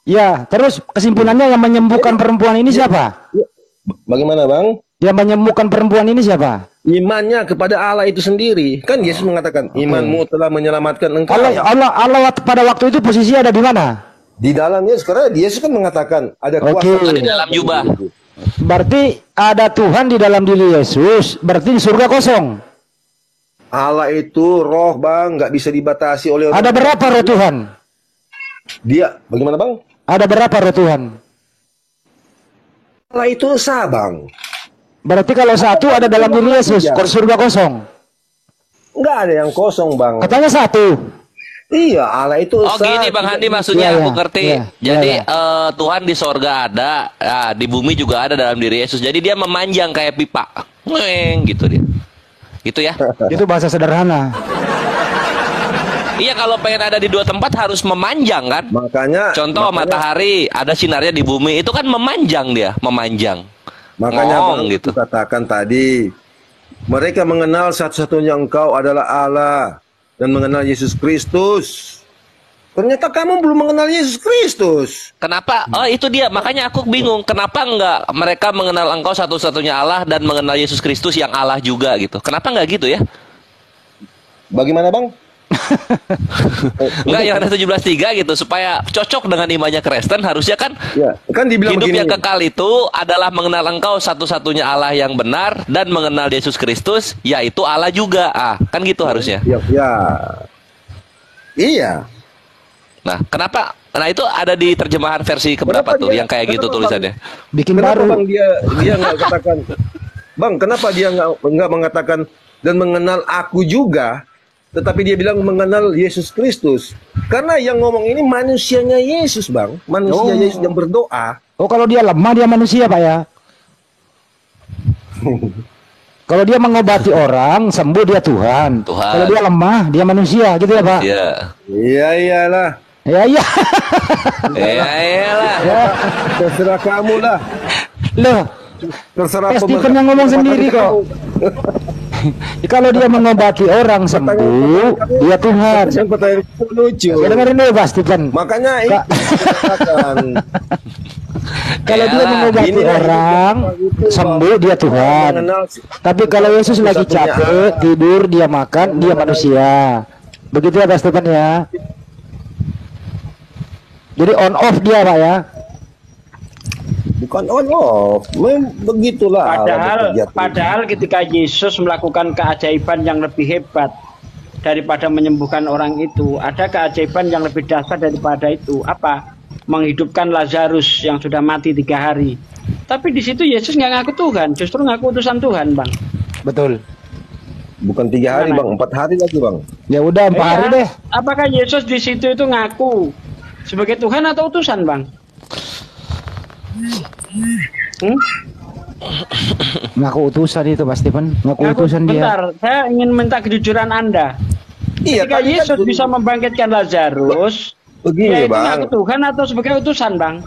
Ya, terus kesimpulannya yang menyembuhkan perempuan ini siapa? Bagaimana, Bang? Yang menyembuhkan perempuan ini siapa? Imannya kepada Allah itu sendiri. Kan Yesus mengatakan, imanmu telah menyelamatkan engkau. Allah pada waktu itu posisi ada di mana? Di dalam Yesus. Karena Yesus kan mengatakan ada kuasa di dalam jubah. Berarti ada Tuhan di dalam diri Yesus. Berarti di surga kosong. Allah itu roh, Bang, nggak bisa dibatasi oleh orang. Ada berapa roh Tuhan? Dia, bagaimana, Bang? Ada berapa roh Tuhan? Allah itu esa, Bang. Berarti kalau satu ada dalam diri Yesus, surga kosong. Nggak ada yang kosong, Bang. Katanya satu. Iya, Allah itu esa. Oh gini Bang Handi maksudnya, aku ngerti. Jadi ya. Tuhan di sorga ada, di bumi juga ada dalam diri Yesus. Jadi dia memanjang kayak pipa, gitu dia. Gitu ya. Itu bahasa sederhana. Iya, kalau pengen ada di dua tempat harus memanjang kan. Contoh matahari ada sinarnya di bumi, itu kan memanjang dia, memanjang. Makanya Bang, gitu. Katakan tadi, mereka mengenal satu-satunya engkau adalah Allah dan mengenal Yesus Kristus. Ternyata kamu belum mengenal Yesus Kristus. Kenapa? Oh itu dia, makanya aku bingung. Kenapa enggak mereka mengenal engkau satu-satunya Allah dan mengenal Yesus Kristus yang Allah juga gitu? Kenapa enggak gitu ya? Bagaimana, Bang? Enggak, yang ada 17:3 gitu, supaya cocok dengan imannya Kristen. Harusnya kan, ya, kan dibilang hidup begini, yang kekal itu adalah mengenal engkau satu-satunya Allah yang benar dan mengenal Yesus Kristus, yaitu Allah juga. Kan gitu harusnya. Iya. Nah, kenapa? Nah, itu ada di terjemahan versi keberapa tuh yang kayak gitu tulisannya? Bikin kenapa baru. Bang dia nggak katakan, Bang, kenapa dia nggak mengatakan dan mengenal aku juga, tetapi dia bilang mengenal Yesus Kristus? Karena yang ngomong ini manusianya Yesus, Bang, manusia Yesus yang berdoa. Oh, kalau dia lemah dia manusia, Pak ya? Kalau dia mengobati orang sembuh dia Tuhan. Kalau dia lemah dia manusia, gitu ya Pak? Iya. Iya iyalah. Ya iya. Ya iyalah. Ya. Terserah kamu lah. Loh, terserah Stephen yang ngomong sendiri kok. Kalau dia mengobati orang sembuh, dia Tuhan. Yang pertanyaan lucu. Ya, dengerin dulu Pak Stephen. Makanya kalau dia mengobati orang sembuh, dia Tuhan. Tapi kalau Yesus lagi capek, tidur, dia makan, dia manusia. Begitu ya Pak Stephen ya. Jadi on off dia Pak ya. Bukan on off, begitulah. Padahal ketika Yesus melakukan keajaiban yang lebih hebat, daripada menyembuhkan orang itu. Ada keajaiban yang lebih dahsyat daripada itu. Apa? Menghidupkan Lazarus yang sudah mati 3 hari. Tapi di situ Yesus nggak ngaku Tuhan, justru ngaku utusan Tuhan, Bang. Betul. Bukan 3 hari, Bang, 4 hari lagi, Bang. Ya udah 4 hari deh. Apakah Yesus di situ itu ngaku sebagai Tuhan atau utusan, Bang? Ngaku utusan itu Mas Stephen, ngaku utusan dia. Bentar, saya ingin minta kejujuran Anda. Iya, Ketika Yesus kan bisa membangkitkan Lazarus, begini, dia itu Bang. ngaku Tuhan atau sebagai utusan, Bang?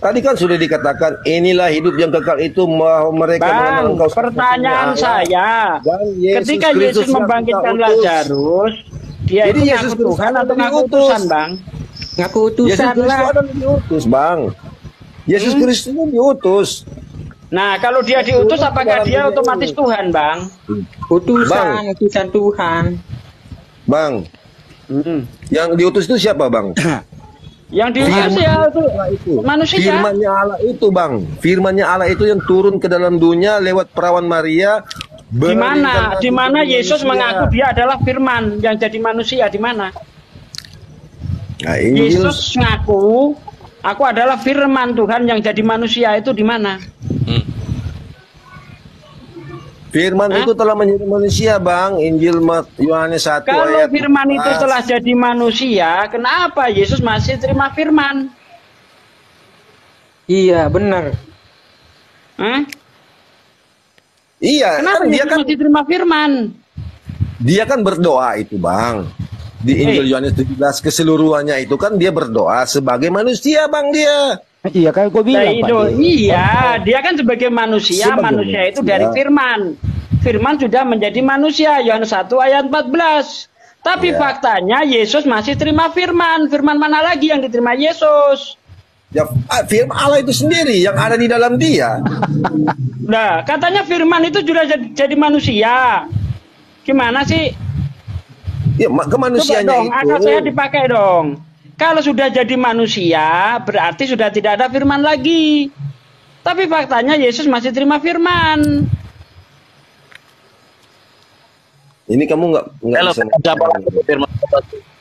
Tadi kan sudah dikatakan inilah hidup yang kekal itu mereka Bang, engkau pertanyaan saya, Yesus ketika Yesus Kristus membangkitkan yang Lazarus, dia Jadi itu Yesus ngaku Tuhan Kristus atau ngaku diutus. utusan, Bang? Ngaku Yesus utusan Kristus lah. adalah diutus, Bang. Yesus Kristus itu diutus. Nah, kalau dia diutus, apakah dia otomatis Tuhan, Bang? Utusan, utusan Tuhan. Bang, yang diutus itu siapa, Bang? Yang diutus ya itu manusia. Firman-Nya Allah itu, Bang. Firman-Nya Allah itu yang turun ke dalam dunia lewat perawan Maria. Di mana Yesus mengaku dia adalah Firman yang jadi manusia, di mana? Nah, Yesus ngaku, aku adalah Firman Tuhan yang jadi manusia, itu di mana? Firman itu telah menjadi manusia, Bang. Injil Yohanes 1 Kalau ayat Firman itu 14. telah jadi manusia, kenapa Yesus masih terima Firman? Iya, benar. Iya, Kenapa kan Yesus masih terima Firman? Dia kan berdoa itu, Bang. Di Injil Yohanes 17 keseluruhannya itu kan dia berdoa sebagai manusia, Bang, dia. Iya kan gue bilang Pak. Iya, dia kan sebagai manusia, manusia itu dari Firman. Firman sudah menjadi manusia, Yohanes 1 ayat 14. Tapi faktanya Yesus masih terima Firman. Firman mana lagi yang diterima Yesus? Ya, firman Allah itu sendiri yang ada di dalam dia. Nah, katanya Firman itu sudah jadi manusia. Gimana sih? Ya, kemanusiaannya dong, itu. akal saya dipakai dong. Kalau sudah jadi manusia, berarti sudah tidak ada Firman lagi. Tapi faktanya Yesus masih terima Firman. Ini kamu nggak bisa.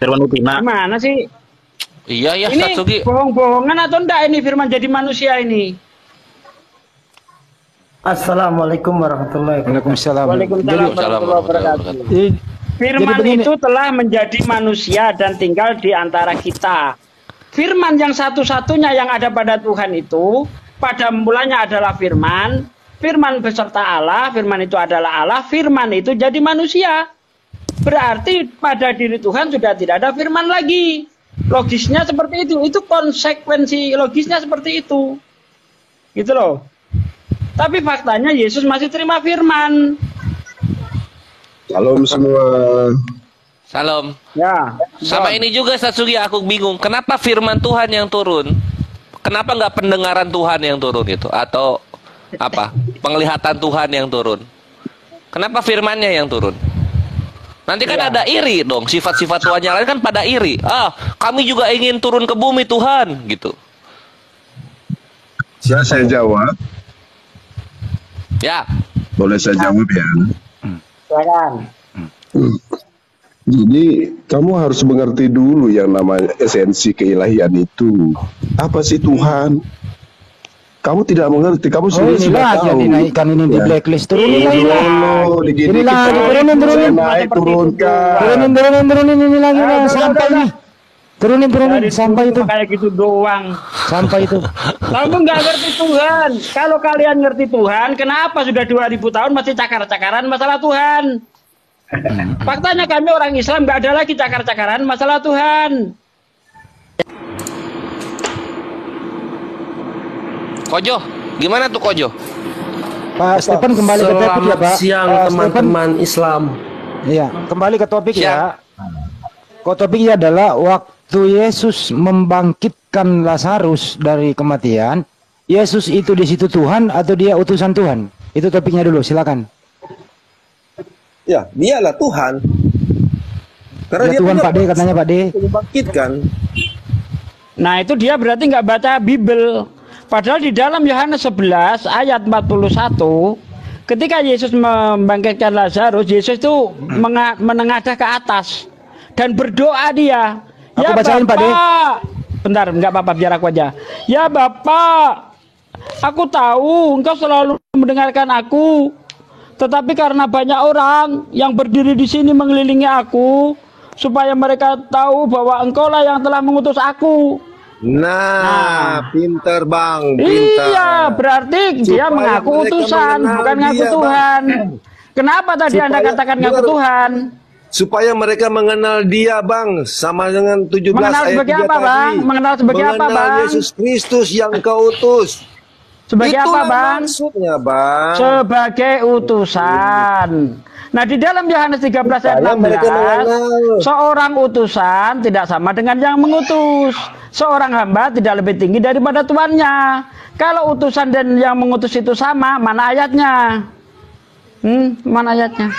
Firman Utina. Mana sih? Iya ya, Ini Satsuki. bohong-bohongan atau enggak ini Firman jadi manusia ini? Assalamualaikum warahmatullahi wabarakatuh. Waalaikumsalam warahmatullahi wabarakatuh. Firman itu telah menjadi manusia dan tinggal di antara kita. Firman yang satu-satunya yang ada pada Tuhan itu, pada mulanya adalah Firman. Firman beserta Allah, Firman itu adalah Allah, Firman itu jadi manusia. Berarti pada diri Tuhan sudah tidak ada Firman lagi. Logisnya seperti itu konsekuensi logisnya seperti itu. Gitu loh. Tapi faktanya Yesus masih terima Firman. Salam semua. Salam. Ya. Sama ini juga Satsuki, aku bingung. Kenapa firman Tuhan yang turun? Kenapa nggak pendengaran Tuhan yang turun itu? Atau apa? Penglihatan Tuhan yang turun? Kenapa firmannya yang turun? Nanti kan ada iri dong. Sifat-sifat Tuhan yang lain kan pada iri. Kami juga ingin turun ke bumi Tuhan, gitu. Saya jawab. Ya. Boleh saya jawab ya? Silakan. Jadi kamu harus mengerti dulu yang namanya esensi keilahian itu. Apa sih Tuhan? Kamu tidak mengerti, kamu sudah tahu. Dinaikkan ini di blacklist, turunin lagi. Ini lagi, turunin. Naik, turunkan. Turunin ini lagi sampai nih. Turunin sampai itu. Kayak gitu doang. Sampai itu. Kamu nggak ngerti Tuhan. Kalau kalian ngerti Tuhan, kenapa sudah 2000 tahun masih cakar-cakaran masalah Tuhan? Faktanya kami orang Islam nggak ada lagi cakar-cakaran masalah Tuhan. Kojo, gimana tuh Kojo? Pak Stephen kembali ke topik ya Pak. Siang teman-teman Islam. Iya, kembali ke topik ya. Topiknya adalah waktu Yesus membangkitkan Lazarus dari kematian, Yesus itu di situ Tuhan atau dia utusan Tuhan? Itu topiknya dulu, silakan. Ya, dialah Tuhan. Karena dia Tuhan Pak D, katanya Pak D. Membangkitkan. Nah itu dia berarti nggak baca Bible. Padahal di dalam Yohanes 11 ayat 41 Ketika Yesus membangkitkan Lazarus, Yesus itu menengadah ke atas dan berdoa dia. Aku Ya bacain, Pak De. Bentar, nggak apa-apa, biar aku aja. Ya Bapak, aku tahu Engkau selalu mendengarkan aku, tetapi karena banyak orang yang berdiri di sini mengelilingi aku, supaya mereka tahu bahwa Engkau lah yang telah mengutus aku. Nah, pinter Bang, pinter. Iya, berarti dia Supaya mengaku mereka utusan, mengenal bukan ngaku dia, Bang. Tuhan. Kenapa tadi Anda Supaya- katakan ngaku Benar. Tuhan? Supaya mereka mengenal dia Bang, sama dengan 17 Mengenal ayat sebagai 3 apa, tadi. Bang? Mengenal sebagai apa, Mengenal Bang? Yesus Kristus yang kau utus. Sebagai apa, Itulah Bang? maksudnya, Bang. Sebagai utusan. Nah, di dalam Yohanes 13 ayat Supaya mereka 16, mengenal. seorang utusan tidak sama dengan yang mengutus. Seorang hamba tidak lebih tinggi daripada tuannya. Kalau utusan dan yang mengutus itu sama, mana ayatnya? Mana ayatnya?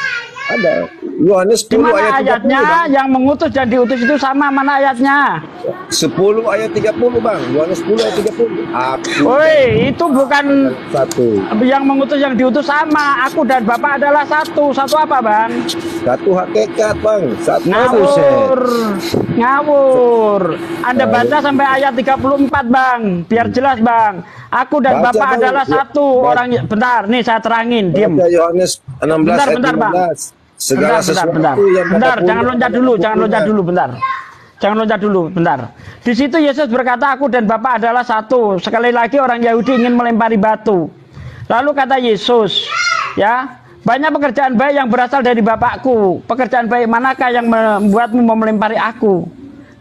Ada. Yohanes 10 Di mana ayat 30, ayatnya Bang. yang mengutus dan diutus itu sama? Mana ayatnya? 10 ayat 30, Bang. Yohanes 10 ayat 30. Aku Woi, itu bukan satu. yang mengutus yang diutus sama. Aku dan Bapak adalah satu. Satu apa, Bang? Satu hakikat, Bang. Satu. Ngawur. Ngawur. Anda baca sampai ayat 34, Bang. Biar jelas, Bang. Aku dan Baca, Bapak Bang. adalah satu Baca. orang. Bentar, nih saya terangin. Diam. Baca Yohanes 16 Bentar, ayat bentar, Bang. 15. Segala sesuatu bentar. yang Bentar, kata jangan punya loncat pada dulu, jangan bukunya. loncat dulu, bentar. Jangan loncat dulu, bentar. Di situ Yesus berkata, aku dan Bapa adalah satu. Sekali lagi orang Yahudi ingin melempari batu. Lalu kata Yesus, ya, banyak pekerjaan baik yang berasal dari Bapakku. Pekerjaan baik manakah yang membuatmu mau melempari aku?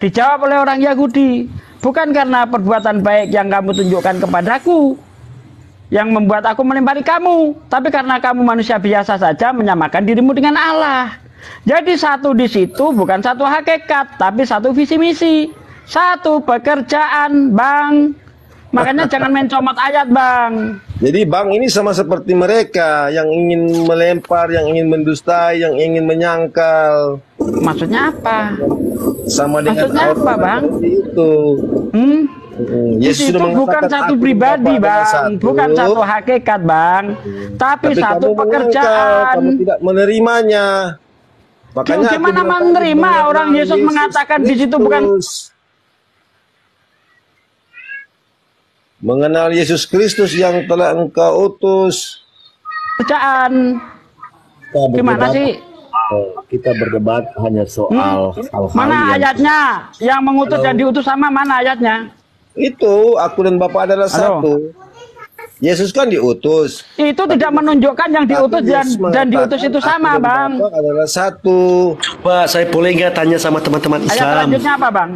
Dijawab oleh orang Yahudi, bukan karena perbuatan baik yang kamu tunjukkan kepadaku yang membuat aku melempari kamu, tapi karena kamu manusia biasa saja menyamakan dirimu dengan Allah. Jadi satu di situ bukan satu hakikat, tapi satu visi misi, satu pekerjaan, Bang. Makanya jangan main comot ayat, Bang. Jadi Bang ini sama seperti mereka yang ingin melempar, yang ingin mendustai, yang ingin menyangkal. Maksudnya apa? Sama dengan Maksudnya apa, Bang? Itu. Yesus itu bukan satu pribadi, Bang, bukan satu hakikat, Bang, tapi satu kamu pekerjaan. menyangkal, kamu tidak menerimanya. Makanya aku Gimana bilang, menerima kamu orang mengenal Yesus mengatakan di situ bukan mengenal Yesus Kristus yang telah engkau utus. pekerjaan. Gimana sih? Kita berdebat hanya soal hal-hal Mana yang ayatnya? Yang mengutus dan diutus sama mana ayatnya? Itu aku dan Bapa adalah satu. Yesus kan diutus. Itu tidak menunjukkan yang diutus dan diutus itu sama, Bang. Bapa adalah satu. Coba saya boleh nggak tanya sama teman-teman Ayat Islam? selanjutnya apa, Bang?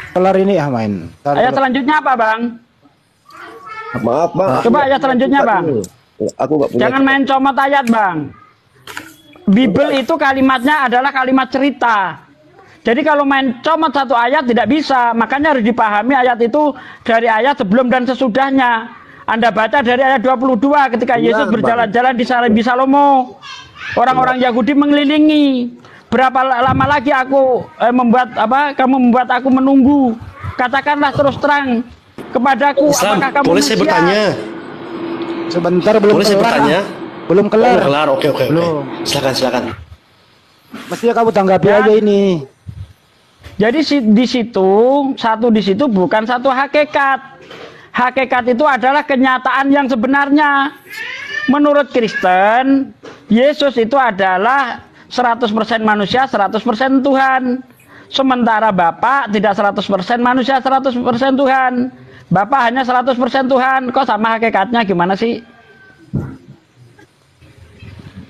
Kelar ini main. Ayat selanjutnya apa, Bang? Maaf, Bang. Coba ayat selanjutnya, Bang. Aku nggak punya. Jangan main comot ayat, Bang. Bible itu kalimatnya adalah kalimat cerita. Jadi kalau main comot satu ayat tidak bisa. Makanya harus dipahami ayat itu dari ayat sebelum dan sesudahnya. Anda baca dari ayat 22 ketika Yesus berjalan-jalan di Salomo. Orang-orang Yahudi mengelilingi. Berapa lama lagi aku kamu membuat aku menunggu. Katakanlah terus terang kepadaku, Islam, apakah kamu boleh saya Mesias? bertanya? Sebentar, belum Boleh saya kelar. bertanya? Belum kelar. Belum kelar, oke. Belum. Silakan. Mestinya kamu tanggapi Ya. aja ini. Jadi di situ bukan satu hakikat. Hakikat itu adalah kenyataan yang sebenarnya. Menurut Kristen, Yesus itu adalah 100% manusia, 100% Tuhan. Sementara Bapa tidak 100% manusia, 100% Tuhan. Bapa hanya 100% Tuhan. Kok sama hakikatnya gimana sih?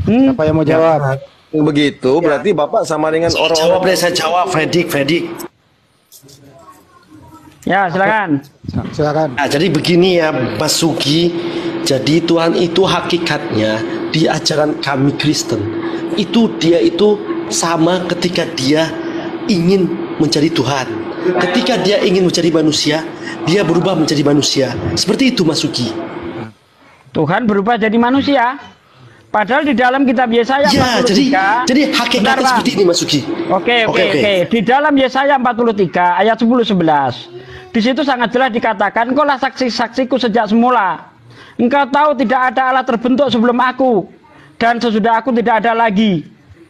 Siapa yang mau jawab? Begitu, berarti Bapak sama dengan Jawab deh, saya jawab, Fredik. Ya, silakan. Silakan. Nah, jadi begini ya, Mas Sugi. Jadi Tuhan itu hakikatnya di ajaran kami Kristen. Dia itu sama ketika dia ingin menjadi Tuhan. Ketika dia ingin menjadi manusia, dia berubah menjadi manusia. Seperti itu, Mas Sugi. Tuhan berubah jadi manusia. Padahal di dalam kitab Yesaya 43. Jadi hakikatnya seperti ini, Mas Sugi. Oke. Di dalam Yesaya 43 ayat 10-11. Di situ sangat jelas dikatakan, "Engkaulah saksi-saksiku sejak semula. Engkau tahu tidak ada Allah terbentuk sebelum aku, dan sesudah aku tidak ada lagi.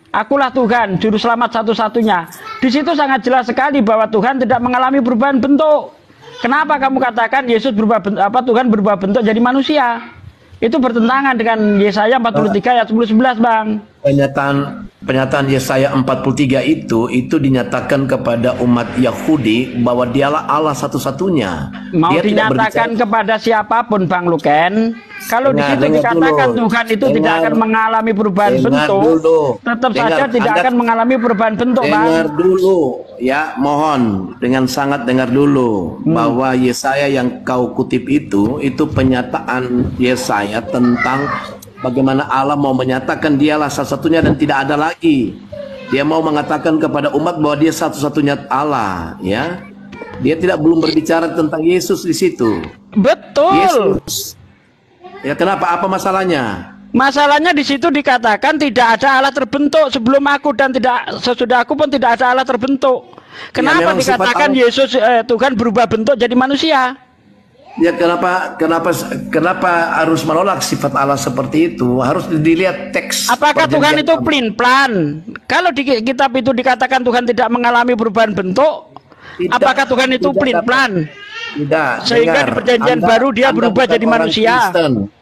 Akulah Tuhan, juru selamat satu-satunya. Di situ sangat jelas sekali bahwa Tuhan tidak mengalami perubahan bentuk. Kenapa kamu katakan Yesus berubah bentuk, Tuhan berubah bentuk jadi manusia? Itu bertentangan dengan Yesaya 43 ayat 10-11, Bang. Pernyataan Yesaya 43 itu dinyatakan kepada umat Yahudi bahwa dialah Allah satu-satunya. Mau Dia dinyatakan kepada siapapun, Bang Luken. Kalau di situ dikatakan dulu. Tuhan itu tidak akan mengalami perubahan bentuk, tetap saja tidak akan mengalami perubahan bentuk, Bang. Dengar dulu, ya, mohon dengan sangat dengar dulu bahwa Yesaya yang kau kutip itu pernyataan Yesaya tentang bagaimana Allah mau menyatakan dialah satu-satunya dan tidak ada lagi. Dia mau mengatakan kepada umat bahwa dia satu-satunya Allah, ya. Dia belum berbicara tentang Yesus di situ. Betul. Yesus. Ya, kenapa? Apa masalahnya? Masalahnya di situ dikatakan tidak ada Allah terbentuk sebelum aku dan tidak sesudah aku pun tidak ada Allah terbentuk. Kenapa dikatakan Yesus Tuhan berubah bentuk jadi manusia? Ya, kenapa harus menolak sifat Allah seperti itu? Harus dilihat teks. Apakah Tuhan itu pelin-pelan? Kalau di kitab itu dikatakan Tuhan tidak mengalami perubahan bentuk, apakah Tuhan itu pelin-pelan? Tidak. Sehingga di perjanjian baru dia berubah jadi manusia.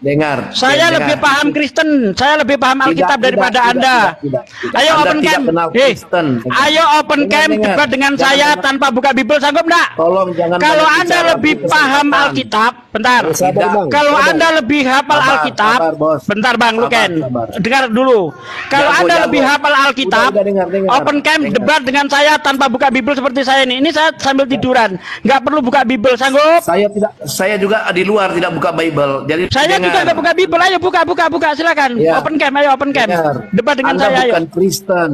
Dengar. Saya lebih paham Kristen, saya lebih paham Alkitab daripada Anda. Ayo open camp. Ayo open camp debat dengan saya tanpa buka Bible, sanggup enggak? Tolong jangan. Kalau Anda lebih paham Alkitab, bentar. Kalau Anda lebih hafal Alkitab, bentar Bang Luken. Dengar dulu. Kalau Anda lebih hafal Alkitab, open camp debat dengan saya tanpa buka Bible seperti saya ini. Ini saya sambil tiduran, nggak perlu buka Bible. Sanggup? Saya juga di luar tidak buka Bible. Jadi saya juga tidak buka Bible. Ayo buka silakan. Ya. Open camp, ayo open camp. Debat dengan Anda saya. bukan Ayo. Kristen.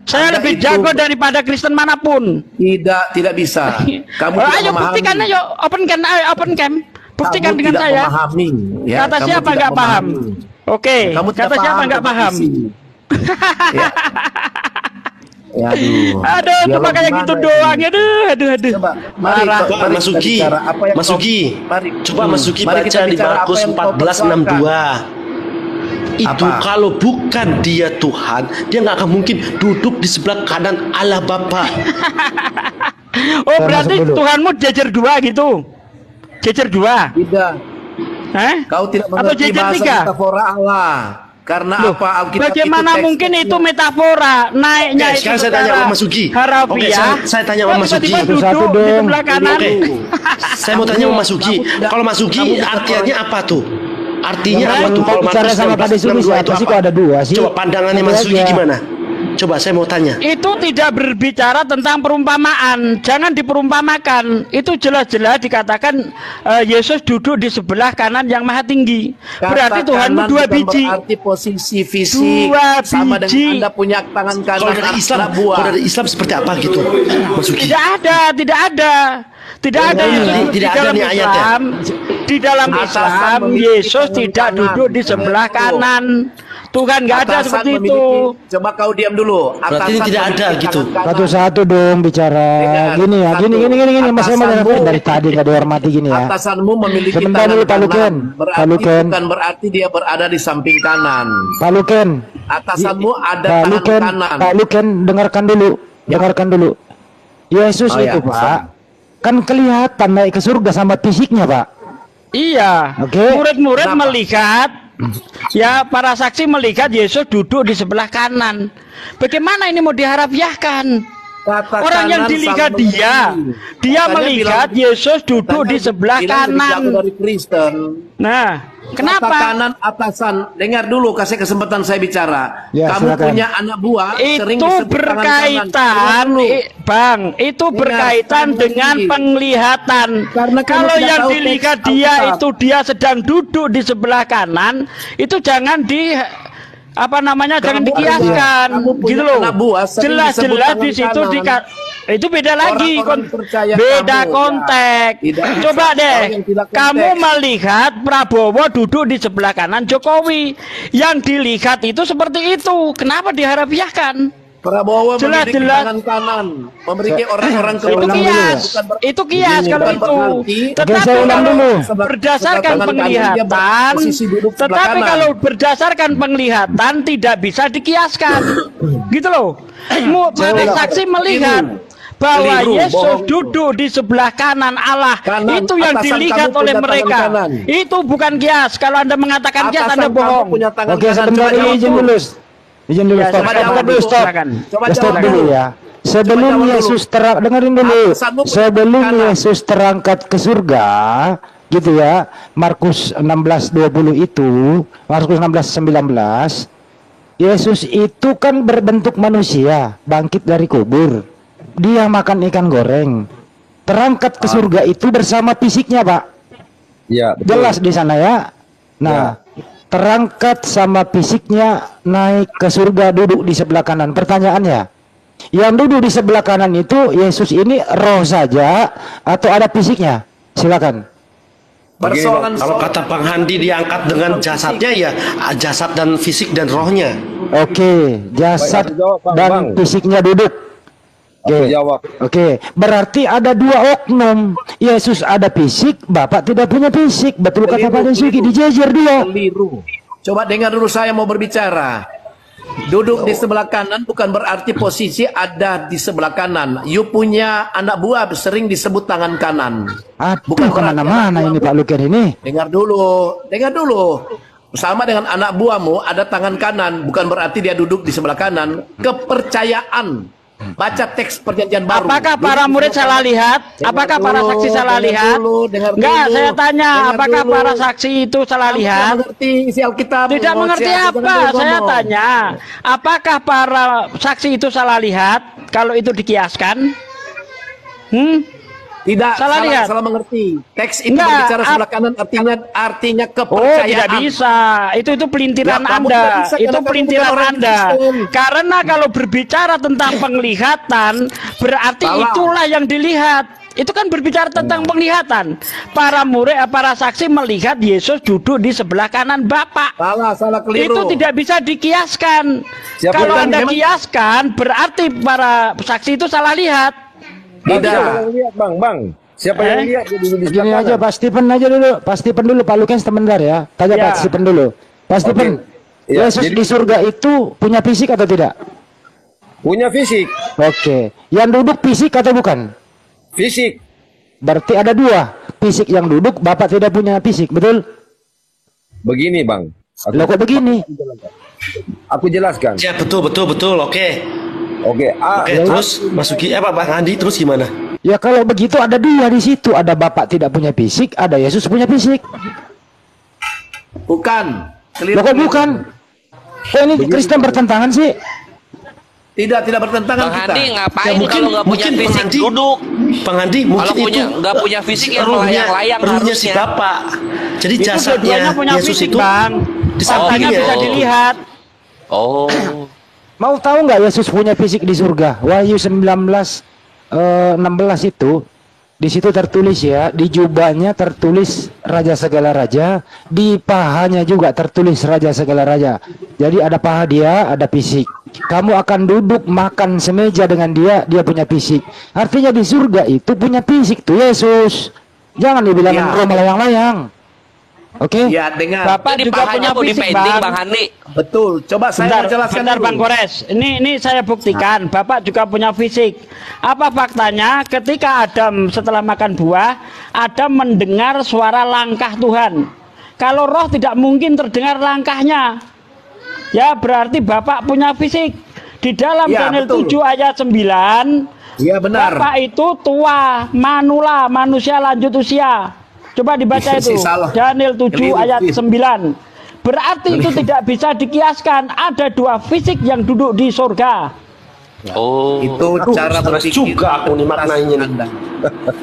Saya Anda lebih jago daripada Kristen manapun. Tidak bisa. Kamu ayo buktikan, ayo open camp, ayo open camp. Buktikan kamu dengan tidak saya. Memahami, ya. Kata Kamu siapa tidak nggak paham? Oke. Kata siapa nggak paham? Ya. Ya, aduh, cuma kayak gitu doang. Aduh. Coba, Mas Ugi, coba Mas Ugi baca di Markus 14:62. Itu kalau bukan dia Tuhan, dia nggak akan mungkin duduk di sebelah kanan Allah Bapa. Oh, berarti Tuhanmu jejer dua gitu? Jejer dua? Tidak. Kau tidak mengerti bahasa metafora Allah. Karena apa? Alkitab bagaimana itu mungkin itu metafora? Naiknya itu sekarang saya tanya sama Mas Ugi. Harafiah. Saya tanya sama Mas Ugi. Duduk di sebelah kanan. Saya mau tanya sama Mas Ugi. Kalau Mas Ugi artinya apa tuh? Artinya apa tuh? Kalau bicara sama Pak Desulis apa sih kok ada dua sih? Coba pandangannya Mas Ugi gimana? Coba saya mau tanya. Itu tidak berbicara tentang perumpamaan. Jangan diperumpamakan. Itu jelas-jelas dikatakan Yesus duduk di sebelah kanan yang maha tinggi. Berarti Tuhanmu dua biji. Berarti posisi fisik. Dua sama biji. dengan Anda punya tangan kanan. Kalau dari Islam seperti apa gitu, Mas Ugi? Tidak ada. Tidak ada Yesus di dalam Islam. Di dalam Islam Yesus tidak duduk di sebelah kanan. Tuhan nggak ada seperti itu. Coba kau diam dulu. Berarti tidak ada gitu. Satu-satu dong bicara. Gini ya, gini. Mas saya dari tadi nggak dihormati gini ya. Atasanmu memiliki sebentar tangan dulu, Pak Luken. Bukan berarti dia berada di samping kanan. Pak Luken. Atasanmu ada tangan kanan. Pak Luken, dengarkan dulu. Yesus itu Pak, kan kelihatan naik ke surga sama fisiknya Pak. Iya. Murid-murid melihat. Ya, para saksi melihat Yesus duduk di sebelah kanan. Bagaimana ini mau diharafiahkan? Orang yang dilihat dia melihat Yesus duduk di sebelah kanan. Nah, kenapa? Kanan atasan, dengar dulu, kasih kesempatan saya bicara. Ya, kamu silakan. punya anak buah, sering itu disebut berkaitan, Bang. Itu berkaitan dengan penglihatan. Kalau yang dilihat dia itu dia sedang duduk di sebelah kanan, itu jangan jangan dikiaskan, gitu loh. Jelas-jelas di situ itu beda lagi, beda konteks. Coba deh, kamu melihat Prabowo duduk di sebelah kanan Jokowi, yang dilihat itu seperti itu. Kenapa diharafiahkan? Prabowo memiliki Jelas-jelas. tangan kanan, memiliki orang-orang Itu kias, itu kias kalau itu. Tetapi kalau berdasarkan penglihatan, tetapi kalau berdasarkan penglihatan tidak bisa dikiaskan, gitu loh. Para saksi melihat bahwa Yesus duduk di sebelah kanan Allah, itu yang dilihat oleh mereka. Itu bukan kias. Kalau Anda mengatakan kias, Anda bohong. Oke, sebentar, izin dulu. Izin dulu, stop. Stop dulu ya. Sebelum Yesus dengerin dulu. Sebelum Yesus terangkat ke surga, gitu ya. Markus 16:20 itu, Markus 16:19. Yesus itu kan berbentuk manusia, bangkit dari kubur. Dia makan ikan goreng. Terangkat ke surga itu bersama fisiknya, Pak. Ya, betul. Jelas di sana ya. Nah, terangkat sama fisiknya naik ke surga, duduk di sebelah kanan. Pertanyaannya, yang duduk di sebelah kanan itu Yesus ini roh saja atau ada fisiknya? Silakan. Kalau kata Bang Handi diangkat dengan jasadnya ya jasad dan fisik dan rohnya. Oke, jasad dan fisiknya duduk. Oke, berarti ada dua oknum. Yesus ada fisik, Bapak tidak punya fisik. Betul kata Pak Densuki, dijejer dia. Keliru. Coba dengar dulu, saya mau berbicara. Duduk di sebelah kanan bukan berarti posisi ada di sebelah kanan. You punya anak buah sering disebut tangan kanan. Bukan kemana-mana ini Pak Lukian ini. Dengar dulu, dengar dulu. Sama dengan anak buahmu ada tangan kanan, bukan berarti dia duduk di sebelah kanan. Kepercayaan. Baca teks perjanjian baru. Apakah para murid salah lihat? Apakah para saksi salah lihat? Enggak, saya tanya, apakah para saksi itu salah lihat? Tidak mengerti apa? Saya tanya, apakah para saksi itu salah lihat kalau itu dikiaskan? Tidak, salah mengerti. Teks itu berbicara sebelah kanan artinya kepercayaan. Oh, tidak bisa. Itu pelintiran Anda. Itu pelintiran Anda. Karena kalau berbicara tentang penglihatan, berarti itulah yang dilihat. Itu kan berbicara tentang penglihatan. Para murid, para saksi melihat Yesus duduk di sebelah kanan Bapa. Salah, keliru. Itu tidak bisa dikiaskan. Kalau Anda kiaskan, berarti para saksi itu salah lihat. Siapa yang lihat, Bang? Siapa yang lihat di Gini aja, Pak Stephen aja dulu. Pak Stephen dulu, Pak Lukian sebentar ya. Tanya Pak Stephen dulu. Pak Stephen, Yesus di surga itu punya fisik atau tidak? Punya fisik. Oke. Yang duduk fisik atau bukan? Fisik. Berarti ada dua. Fisik yang duduk, Bapak tidak punya fisik, betul? Begini, Bang. Loh kok begini? Aku jelaskan. Ya, betul. Oke, terus masuki Bang Andi terus gimana? Ya kalau begitu ada dua di situ, ada Bapak tidak punya fisik, ada Yesus punya fisik. Bukan. Loh kok bukan? Ini Kristen bertentangan sih? Tidak bertentangan. Bang Handi ngapain kalau nggak punya fisik duduk? Bang Handi mungkin kalau itu nggak punya fisik yang melayang-layang harusnya si Bapak. Jadi jasadnya Yesus itu di sampingnya bisa dilihat. Oh. Mau tahu nggak Yesus punya fisik di surga? Wahyu 19:16 itu di situ tertulis ya, di jubahnya tertulis Raja segala raja, di pahanya juga tertulis Raja segala raja. Jadi ada paha dia, ada fisik. Kamu akan duduk makan semeja dengan dia, dia punya fisik. Artinya di surga itu punya fisik tuh Yesus. Jangan dibilang roh melayang-layang. Oke. Ya, dengar. Bapak ini juga punya fisik, Bang Handi. Betul. Coba saya jelaskan dulu. Bang Kores. Ini saya buktikan. Bapak juga punya fisik. Apa faktanya? Ketika Adam setelah makan buah, Adam mendengar suara langkah Tuhan. Kalau roh tidak mungkin terdengar langkahnya. Ya, berarti Bapak punya fisik. Di dalam Daniel 7 ayat 9, iya benar. Bapak itu tua, manula, manusia lanjut usia. Coba dibaca itu, Daniel 7 ayat 9. Berarti itu tidak bisa dikiaskan. Ada dua fisik yang duduk di surga. Oh, itu cara berpikir juga aku nih maknanya.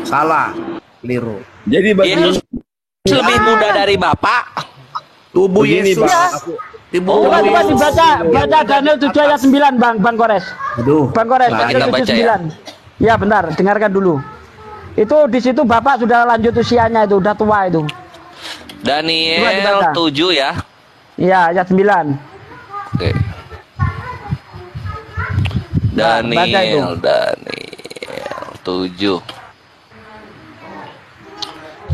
Salah, keliru. Jadi Yesus lebih muda dari Bapak. Tubuh Yesus. Coba dibaca Daniel 7 ayat 9, Bang Kores. Bang Kores, Daniel 7 9. Ya benar, dengarkan dulu. Itu di situ Bapak sudah lanjut usianya, itu udah tua itu. Daniel 7 ya. Iya, ayat 9. Oke. Daniel 7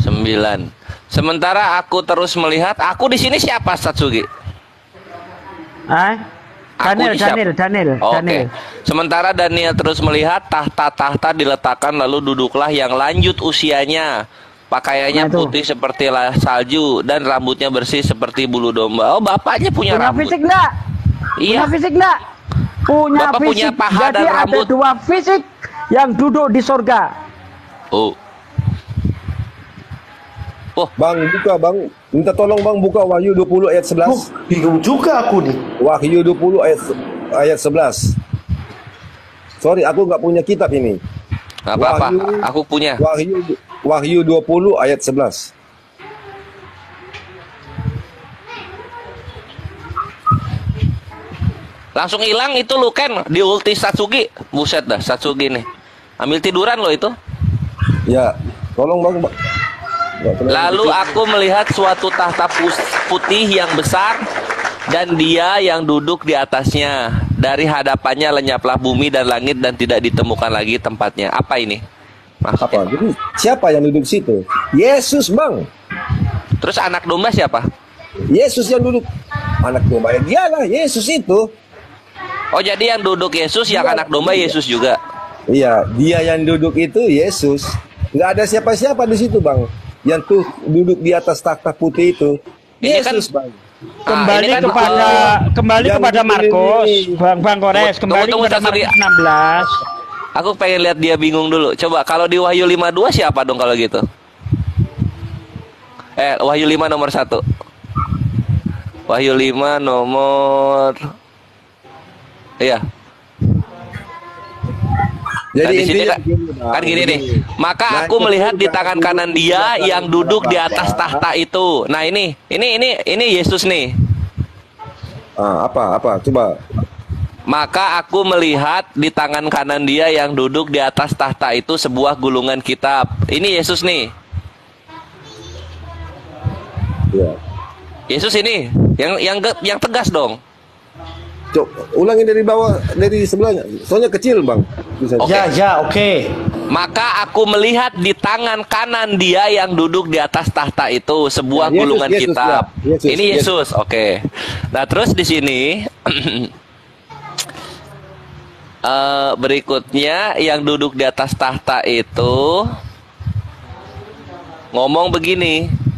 9. Sementara aku terus melihat, aku di sini siapa, Satsugi? Daniel. Oke. Sementara Daniel terus melihat tahta-tahta diletakkan, lalu duduklah yang lanjut usianya. Pakaiannya putih seperti salju dan rambutnya bersih seperti bulu domba. Oh, bapaknya punya rambut. Fisik enggak? Iya. Punya fisik enggak? Punya Bapak fisik. punya paha Jadi dan rambut. ada 2 fisik yang duduk di surga. Oh. Bang, buka bang. Minta tolong bang buka Wahyu 20 ayat 11. Bingung juga aku nih. Wahyu 20 ayat 11. Sorry, aku nggak punya kitab ini. Apa-apa, aku punya. Wahyu 20 ayat 11. Langsung hilang itu lu Ken, di ulti Satsugi. Buset dah, Satsugi nih. Ambil tiduran lo itu. Ya, tolong bang. Lalu aku melihat suatu tahta putih yang besar dan dia yang duduk di atasnya. Dari hadapannya lenyaplah bumi dan langit dan tidak ditemukan lagi tempatnya. Apa ini? Maksudnya? Apa? Jadi siapa yang duduk situ? Yesus bang. Terus anak domba siapa? Yesus yang duduk. Anak domba ya dialah Yesus itu. Oh, jadi yang duduk Yesus, yang anak domba Yesus juga. Iya, dia yang duduk itu Yesus. Nggak ada siapa-siapa di situ bang. Yang tuh duduk di atas takhta putih itu Yesus bang. Kembali kepada Markus, Bang Kores, kembali kepada Markus 16. Aku pengen lihat dia bingung dulu. Coba kalau di Wahyu 52 siapa dong kalau gitu? Wahyu 5 nomor 1. Wahyu 5 nomor. Iya. Jadi di sini kan gini nih. Maka aku melihat di tangan kanan dia yang duduk di atas tahta itu. Nah, ini Yesus nih. Apa? Coba. Maka aku melihat di tangan kanan dia yang duduk di atas tahta itu sebuah gulungan kitab. Ini Yesus nih. Ya. Yesus ini yang tegas dong. Ulangi dari bawah, dari sebelahnya. Soalnya kecil bang. Oke. Maka aku melihat di tangan kanan dia yang duduk di atas tahta itu sebuah gulungan kitab. Ini Yesus. Oke. Nah terus di sini berikutnya yang duduk di atas tahta itu ngomong begini.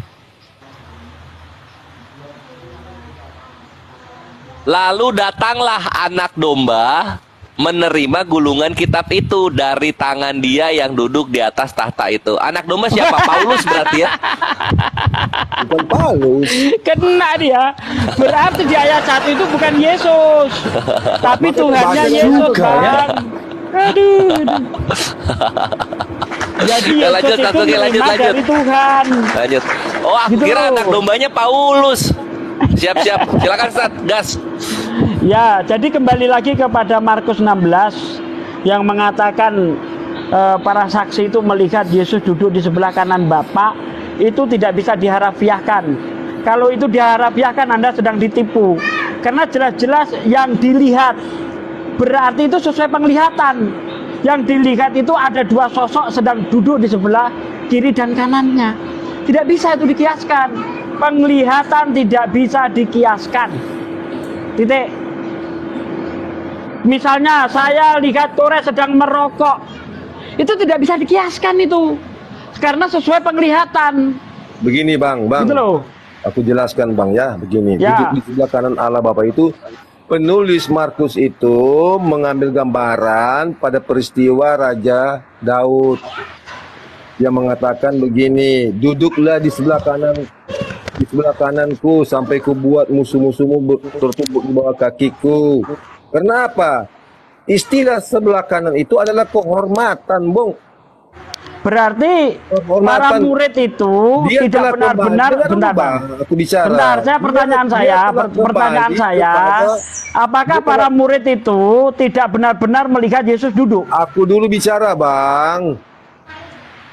Lalu datanglah anak domba menerima gulungan kitab itu dari tangan dia yang duduk di atas tahta itu. Anak domba siapa? Paulus berarti ya? Bukan Paulus. Kena dia. Berarti di ayat 1 itu bukan Yesus. Tapi Tuhannya Yesus, Bang. Aduh. Jadi lanjut dari Tuhan. Lanjut. Oh, aku kira anak dombanya Paulus. Siap, silakan Ustaz, gas. Ya, jadi kembali lagi kepada Markus 16 yang mengatakan para saksi itu melihat Yesus duduk di sebelah kanan Bapa, itu tidak bisa diharafiahkan. Kalau itu diharafiahkan Anda sedang ditipu. Karena jelas-jelas yang dilihat berarti itu sesuai penglihatan. Yang dilihat itu ada 2 sosok sedang duduk di sebelah kiri dan kanannya. Tidak bisa itu dikiaskan. Penglihatan tidak bisa dikiaskan. Titik. Misalnya saya lihat Kores sedang merokok, itu tidak bisa dikiaskan itu, karena sesuai penglihatan. Begini bang. Gitu loh. Aku jelaskan bang ya. Begini. Ya. Duduk di sebelah kanan Allah Bapa itu, penulis Markus itu mengambil gambaran pada peristiwa Raja Daud yang mengatakan begini, duduklah di sebelah kananku sampai ku buat musuh-musuhmu tertumbuk di bawah kakiku. Kenapa? Istilah sebelah kanan itu adalah kehormatan, Bung. Berarti para murid itu tidak benar-benar aku bicara. Bentar, pertanyaan saya, apakah para murid itu tidak benar-benar melihat Yesus duduk? Aku dulu bicara, Bang.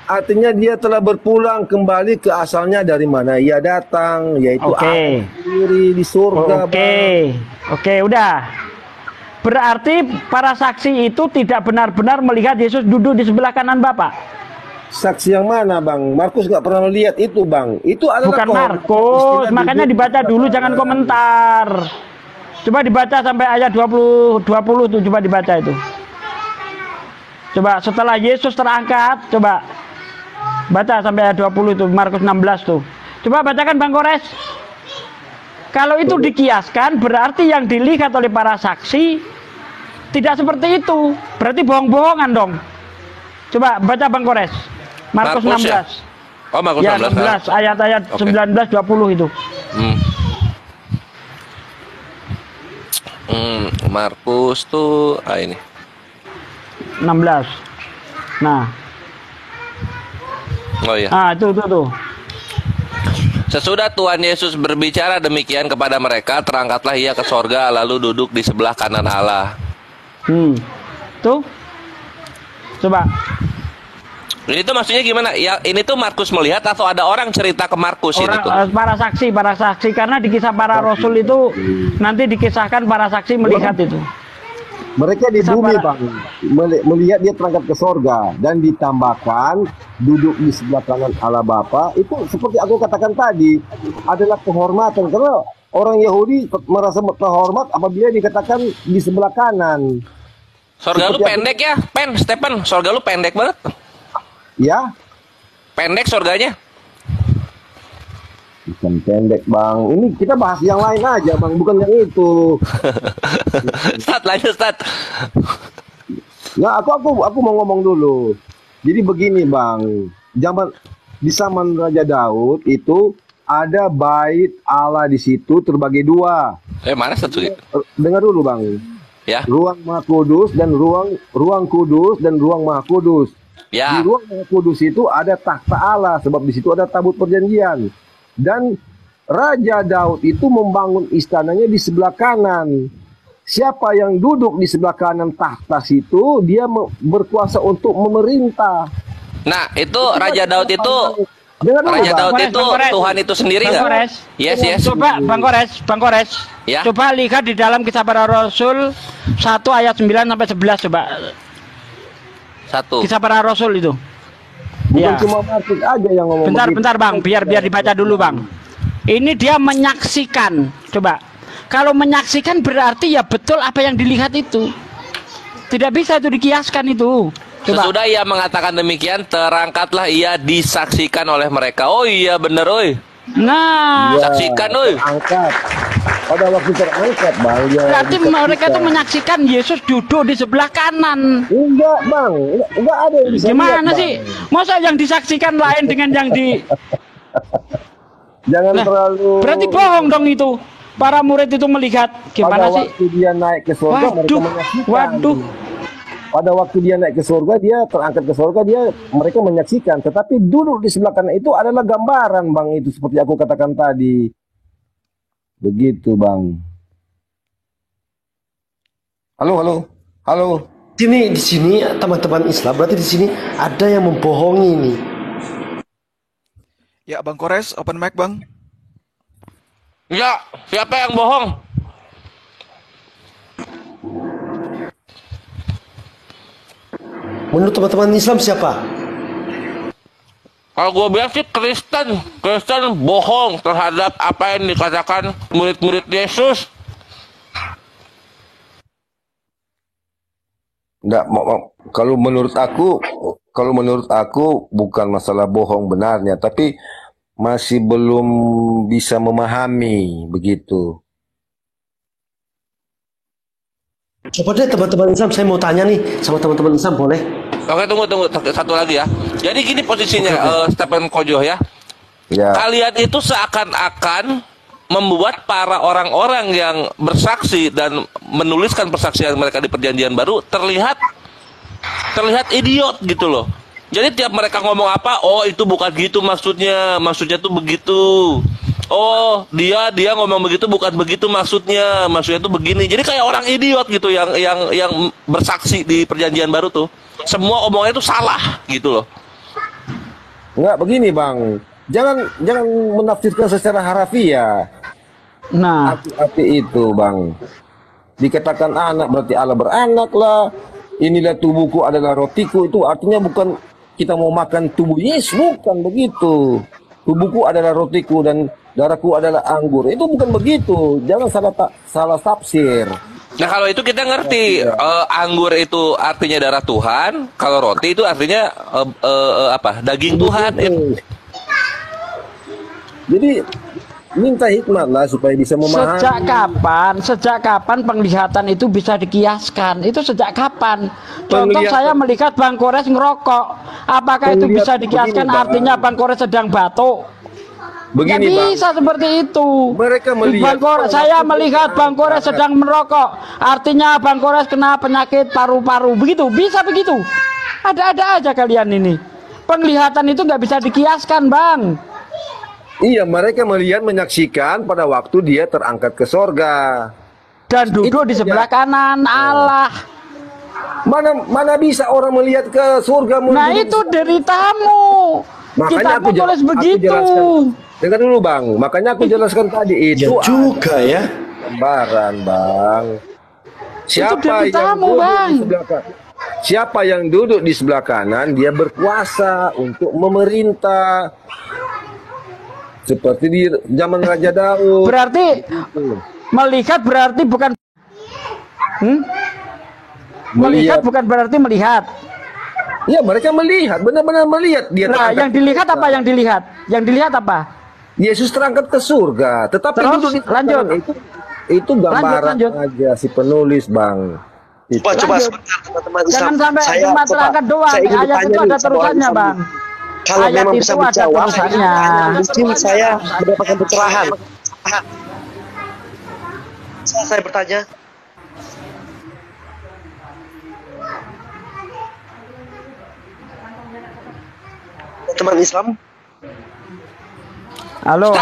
Artinya dia telah berpulang kembali ke asalnya dari mana ia datang, yaitu Allah sendiri di surga. Oke, udah. Berarti para saksi itu tidak benar-benar melihat Yesus duduk di sebelah kanan Bapak. Saksi yang mana, Bang? Markus nggak pernah lihat itu, Bang. Itu adalah bukan Markus, makanya dibaca dulu, jangan komentar. Coba dibaca sampai ayat 20 tuh, coba dibaca itu. Coba setelah Yesus terangkat, coba baca sampai ayat 20 itu, Markus 16 tuh. Coba bacakan Bang Kores. Kalau itu dikiaskan, berarti yang dilihat oleh para saksi tidak seperti itu. Berarti bohong-bohongan dong. Coba baca Bang Kores. Markus 16. Ya? Oh, Markus ya, 16. Ayat-ayat okay. 19 20 itu. Markus tuh ini. 16. Nah. Oh iya. Itu tuh. Sesudah Tuhan Yesus berbicara demikian kepada mereka, terangkatlah ia ke sorga, lalu duduk di sebelah kanan Allah. Tuh. Coba. Ini tuh maksudnya gimana? Ya, ini tuh Markus melihat atau ada orang cerita ke Markus itu tuh? Para saksi, karena di kisah para rasul itu nanti dikisahkan para saksi melihat itu. Mereka di bumi, Bang, melihat dia terangkat ke sorga dan ditambahkan duduk di sebelah kanan Allah Bapa. Itu seperti aku katakan tadi, adalah kehormatan, karena orang Yahudi merasa terhormat apabila dikatakan di sebelah kanan. Sorga lu pendek ya, Stephen, sorga lu pendek banget. Ya? Pendek sorganya? Bukan pendek, Bang. Ini kita bahas yang lain aja, Bang, bukan yang itu. Lanjut, Stat. Nah, aku mau ngomong dulu. Jadi begini, Bang. Di zaman Raja Daud itu ada bait Allah di situ terbagi dua. Mana satu? Dengar dulu, Bang. Ya. Ruang Maha Kudus dan ruang kudus dan ruang Maha Kudus. Ya. Di ruang Maha Kudus itu ada takhta Allah, sebab di situ ada tabut perjanjian. Dan Raja Daud itu membangun istananya di sebelah kanan. Siapa yang duduk di sebelah kanan takhta situ, dia berkuasa untuk memerintah. Nah, itu Raja Daud itu Raja Daud itu Tuhan itu sendiri nggak? Yes. Coba Bang Kores. Ya. Coba lihat di dalam Kisah Para Rasul 1 ayat 9 sampai 11 coba. 1. Kisah Para Rasul itu. Bukan cuma Markus aja yang ngomong. Bentar Bang, biar dibaca dulu, Bang. Ini dia menyaksikan. Coba. Kalau menyaksikan berarti ya betul apa yang dilihat itu. Tidak bisa itu dikiaskan itu. Coba. Sesudah ia mengatakan demikian, terangkatlah ia disaksikan oleh mereka. Oh iya bener, oi. Nah, saksikan, oi. Angkat. Pada waktu terangkat, Bang. Berarti mereka itu menyaksikan Yesus duduk di sebelah kanan. Enggak, Bang. Enggak ada yang bisa gimana lihat, sih? Masa yang disaksikan lain dengan yang di... Jangan terlalu... Berarti bohong dong itu. Para murid itu melihat. Gimana sih? Pada waktu dia naik ke surga, mereka menyaksikan. Waduh. Pada waktu dia naik ke surga, dia terangkat ke surga, mereka menyaksikan. Tetapi duduk di sebelah kanan itu adalah gambaran, Bang. Itu seperti aku katakan tadi. Begitu, Bang. Halo. Di sini teman-teman Islam, berarti di sini ada yang membohongi nih. Ya, Bang Kores, open mic, Bang. Ya, siapa yang bohong? Menurut teman-teman Islam siapa? Kalau gue bilang sih Kristen bohong terhadap apa yang dikatakan murid-murid Yesus. Enggak, kalau menurut aku bukan masalah bohong benarnya, tapi masih belum bisa memahami begitu. Coba deh teman-teman Islam, saya mau tanya nih sama teman-teman Islam, boleh? Oke, tunggu satu lagi ya. Jadi gini posisinya Stephen Kojo ya. Kalian itu seakan-akan membuat para orang-orang yang bersaksi dan menuliskan persaksian mereka di Perjanjian Baru terlihat idiot gitu loh. Jadi tiap mereka ngomong apa, oh itu bukan gitu maksudnya tuh begitu. Oh dia ngomong begitu bukan begitu maksudnya tuh begini. Jadi kayak orang idiot gitu yang bersaksi di Perjanjian Baru tuh. Semua omongannya itu salah gitu loh. Enggak begini, Bang. Jangan menafsirkan secara harafiah. Nah, arti itu, Bang. Dikatakan anak berarti Allah beranak lah. Inilah tubuhku adalah rotiku, itu artinya bukan kita mau makan tubuh Yesus, bukan begitu. Tubuhku adalah rotiku dan darahku adalah anggur. Itu bukan begitu. Jangan salah tafsir. Nah kalau itu kita ngerti, anggur itu artinya darah Tuhan, kalau roti itu artinya apa? Daging Tuhan. Jadi minta hikmat lah supaya bisa memahami. Sejak kapan penglihatan itu bisa dikiaskan? Itu sejak kapan? Contoh saya melihat Bang Kores ngerokok, apakah itu bisa dikiaskan? Artinya Bang Kores sedang batuk? Begini, bisa seperti itu. Mereka melihat saya melihat Bang Kores sedang merokok, artinya Bang Kores kena penyakit paru-paru. Begitu, bisa begitu. Ada-ada aja kalian ini. Penglihatan itu nggak bisa dikiaskan, Bang. Iya, mereka melihat, menyaksikan pada waktu dia terangkat ke sorga dan duduk di sebelah kanan Allah. Mana bisa orang melihat ke surga? Nah itu deritamu. Makanya kita tulis begitu. Dengar dulu Bang, makanya aku jelaskan tadi itu ya juga ya gambaran Bang. Siapa yang duduk di sebelah kanan, dia berkuasa untuk memerintah. Seperti di zaman Raja Daud. Berarti melihat berarti bukan melihat bukan berarti melihat. Ya mereka melihat, benar-benar melihat dia. Nah, yang dilihat apa? Yang dilihat? Yang dilihat apa? Yesus terangkat ke surga. Tetapi terus, lanjut. Itu gambaran lanjut. Aja si penulis Bang. Coba sebentar teman-teman. Jangan sampai cuma terangkat doang. Ayat itu ada terusannya Bang. Kalau memang bisa menjawab, mungkin saya mendapatkan pencerahan. Saya bertanya. Teman Islam. Halo.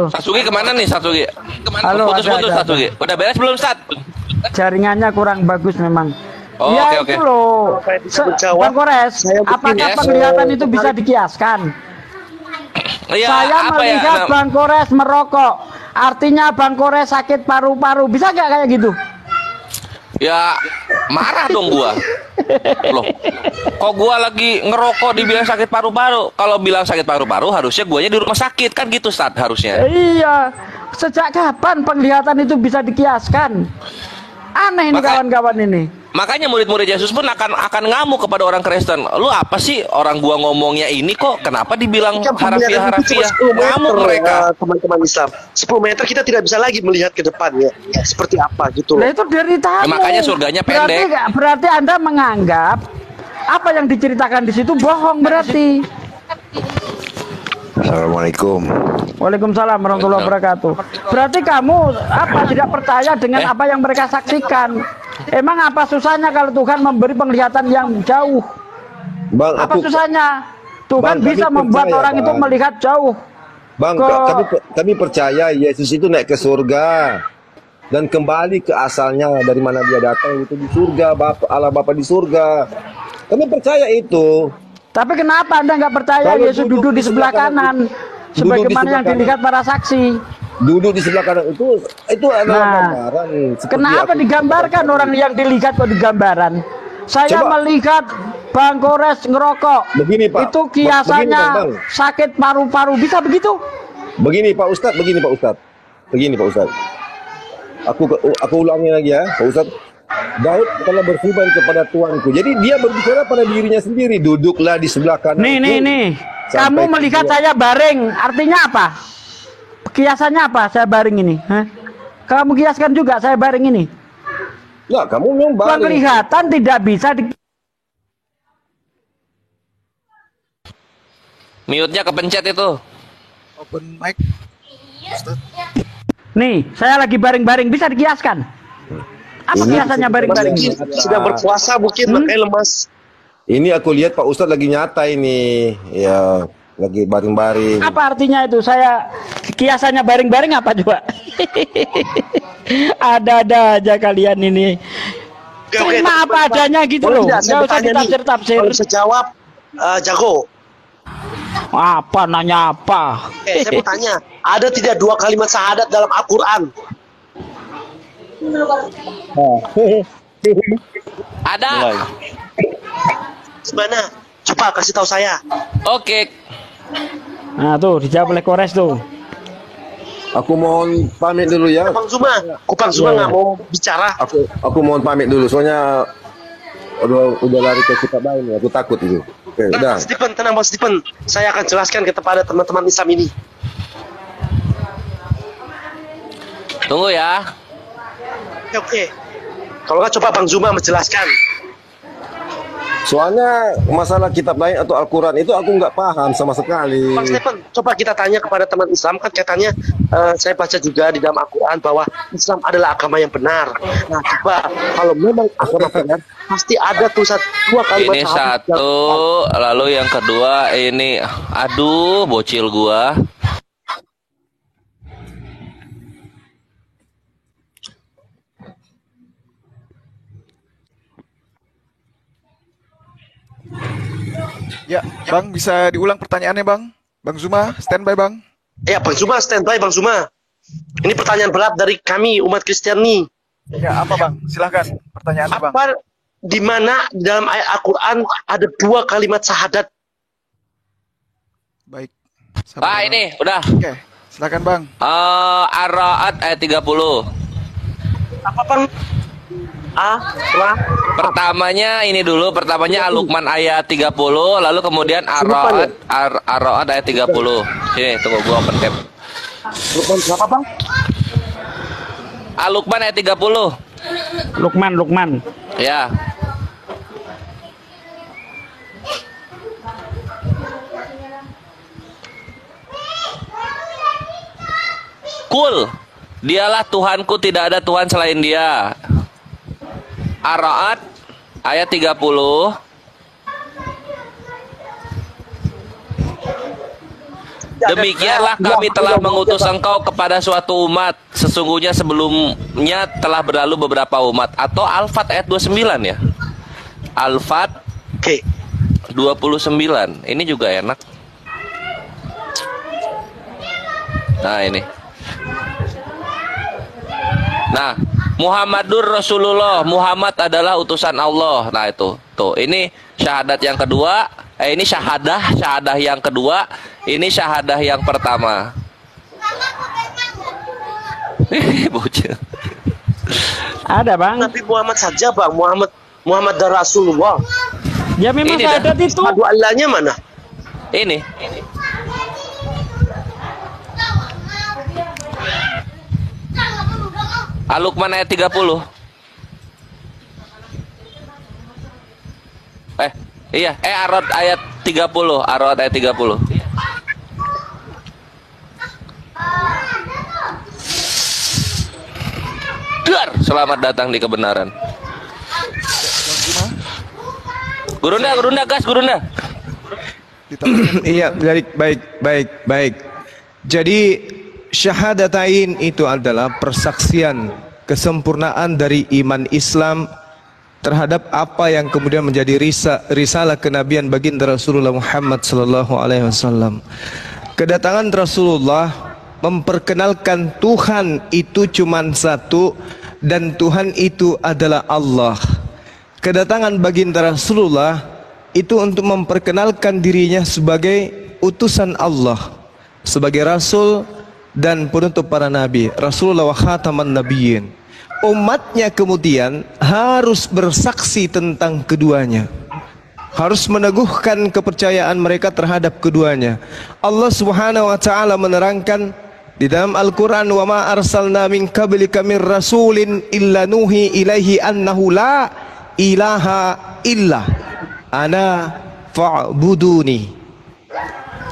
Satsuki kemana nih Satsuki? Halo, putus Satsuki. Udah beres belum Sat? Jaringannya kurang bagus memang. Oh, ya oke. Itu loh, Bang Kores, apakah penglihatan itu bisa dikiaskan? Ya, saya melihat Bang Kores merokok, artinya Bang Kores sakit paru-paru, bisa nggak kayak gitu? Ya marah dong gua. Loh, kok gua lagi ngerokok dibilang sakit paru-paru? Kalau bilang sakit paru-paru harusnya guanya di rumah sakit kan gitu Stat harusnya. Iya, sejak kapan penglihatan itu bisa dikiaskan? Aneh nih kawan-kawan ini. Makanya murid-murid Yesus pun akan ngamuk kepada orang Kristen. Lu apa sih orang gua ngomongnya ini kok kenapa dibilang harafiah? Ngamuk mereka. Teman-teman Islam, 10 meter kita tidak bisa lagi melihat ke depannya seperti apa gitu. Nah itu dari tamu. Makanya surganya pendek. Berarti Anda menganggap apa yang diceritakan di situ bohong berarti. Assalamualaikum. Waalaikumsalam warahmatullahi wabarakatuh. Berarti kamu tidak percaya dengan apa yang mereka saksikan? Emang apa susahnya kalau Tuhan memberi penglihatan yang jauh? Bang, apa susahnya? Tuhan bisa membuat orang itu melihat jauh. Bang, kami percaya Yesus itu naik ke surga dan kembali ke asalnya dari mana dia datang, itu di surga, Allah Bapa di surga. Kami percaya itu. Tapi kenapa Anda nggak percaya kalau Yesus duduk di sebelah kanan sebagaimana yang dilihat para saksi? Duduk di sebelah kanan itu adalah gambaran. Kenapa digambarkan orang yang dilihat kok digambaran? Saya melihat Bang Kores ngerokok. Begini Pak. Itu kiasannya sakit paru-paru, bisa begitu? Begini Pak Ustadz. Aku ulangi lagi ya, Pak Ustadz. Daud telah berfirman kepada Tuanku. Jadi dia berbicara pada dirinya sendiri. Duduklah di sebelah kanan. Nih. Kamu melihat saya baring, artinya apa? Kiasannya apa saya baring ini? Kamu kiaskan juga saya baring ini? Ya, kamu memang baring. Penglihatan tidak bisa Mute-nya kepencet itu. Open mic. Nih, saya lagi baring-baring, bisa dikiaskan? Apa kiasannya baring-baring? Sedang berpuasa mungkin makanya lemas. Ini aku lihat Pak Ustadz lagi nyata ini. Ya, lagi baring-baring. Apa artinya itu? Saya kiasannya baring-baring apa coba? Ada-ada aja kalian ini. Terima apa adanya gitu loh. Nggak usah ditafsir-tafsir. Kalau bisa jawab, jago. Apa nanya apa? Saya mau tanya, ada tidak 2 kalimat syahadat dalam Al-Quran? Ada. Gimana? Coba kasih tahu saya. Oke. Nah tuh dijawab oleh Kores tuh. Aku mohon pamit dulu ya. Bang Zuma, Bang Zuma nggak mau bicara. Aku mohon pamit dulu, soalnya udah lari ke kitab lain, aku takut itu. Oke, Nah, udah. Bang Stephen, tenang Bang Stephen. Saya akan jelaskan kepada teman-teman Islam ini. Tunggu ya. Oke. Kalau nggak coba Bang Zuma menjelaskan. Soalnya masalah kitab lain atau Al-Quran itu aku nggak paham sama sekali. Bang Stephen, coba kita tanya kepada teman Islam, kan katanya saya baca juga di dalam Al-Quran bahwa Islam adalah agama yang benar. Nah, coba kalau memang agama benar, pasti ada tulisan 2 kalimat Ini satu, lalu yang kedua ini, aduh, bocil gua. Ya, Bang, bisa diulang pertanyaannya, Bang? Bang Zuma, standby, Bang. Ya, Bang Zuma, standby, Bang Zuma. Ini pertanyaan berat dari kami, umat Kristen nih. Ya, apa, Bang? Silahkan, pertanyaannya, Bang. Apa, di mana dalam ayat Al-Quran ada 2 kalimat syahadat? Baik. Pak, ini, udah. Oke, silakan, Bang. Ar-Ra'd ayat 30. Apa, Bang? Pertamanya ini dulu, pertamanya Al-Luqman ayat 30, lalu kemudian Ar-Ra'd ayat 30. Sini, tunggu gua open cap. Lukman berapa, Bang? Al-Luqman ayat 30. Lukman. Ya. Kul, dialah Tuhanku, tidak ada Tuhan selain Dia. Ar-Ra'd ayat 30. Demikianlah kami telah mengutus engkau kepada suatu umat. Sesungguhnya sebelumnya telah berlalu beberapa umat. Atau Al-Fat ayat 29 ya. Al-Fat 29. Ini juga enak. Nah ini. Nah, Muhammadur Rasulullah, Muhammad adalah utusan Allah. Nah itu, tuh, ini syahadat yang kedua. Ini syahadah yang kedua. Ini syahadah yang pertama. Bocil. Ada, Bang. Nabi Muhammad saja, Bang. Muhammad dan Rasulullah. Ya memang Ini syahadat itu. Asyhadu Allahnya mana? Ini. Al-Luqman ayat 30. Iya, Ar-Ra'd ayat 30. Ar-Ra'd ayat 30. Dar, selamat datang di kebenaran. Gurunda, gas, Gurunda. Iya, baik. Jadi syahadatain itu adalah persaksian kesempurnaan dari iman Islam terhadap apa yang kemudian menjadi risalah kenabian baginda Rasulullah Muhammad sallallahu alaihi wasallam. Kedatangan Rasulullah memperkenalkan Tuhan itu cuma satu dan Tuhan itu adalah Allah. Kedatangan baginda Rasulullah itu untuk memperkenalkan dirinya sebagai utusan Allah, sebagai rasul dan penutup para nabi, Rasulullah wa khataman nabiyyin. Umatnya kemudian harus bersaksi tentang keduanya, harus meneguhkan kepercayaan mereka terhadap keduanya. Allah Subhanahu wa taala menerangkan di dalam Al-Qur'an, "Wa ma arsalna min qablika mir rasulin illa nuhi ilaihi annahu la ilaha illa ana fa'buduni."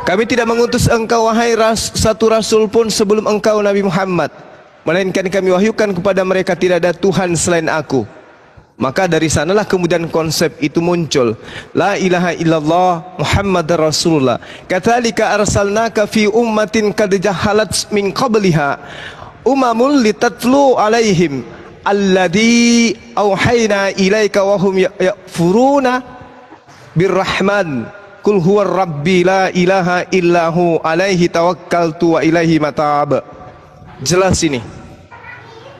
Kami tidak mengutus engkau wahai satu rasul pun sebelum engkau Nabi Muhammad, melainkan kami wahyukan kepada mereka tidak ada Tuhan selain aku. Maka dari sanalah kemudian konsep itu muncul. La ilaha illallah Muhammadar Rasulullah. Katsalika arsalnaka fi ummatin qad jahalat min qabliha umamul litatlu alaihim alladzi auhayna ilaika wa hum yakfuruna birrahman. Kul huwa rabbi la ilaha illahu alaihi tawakkaltu wa ilaihi matab. Jelas ini.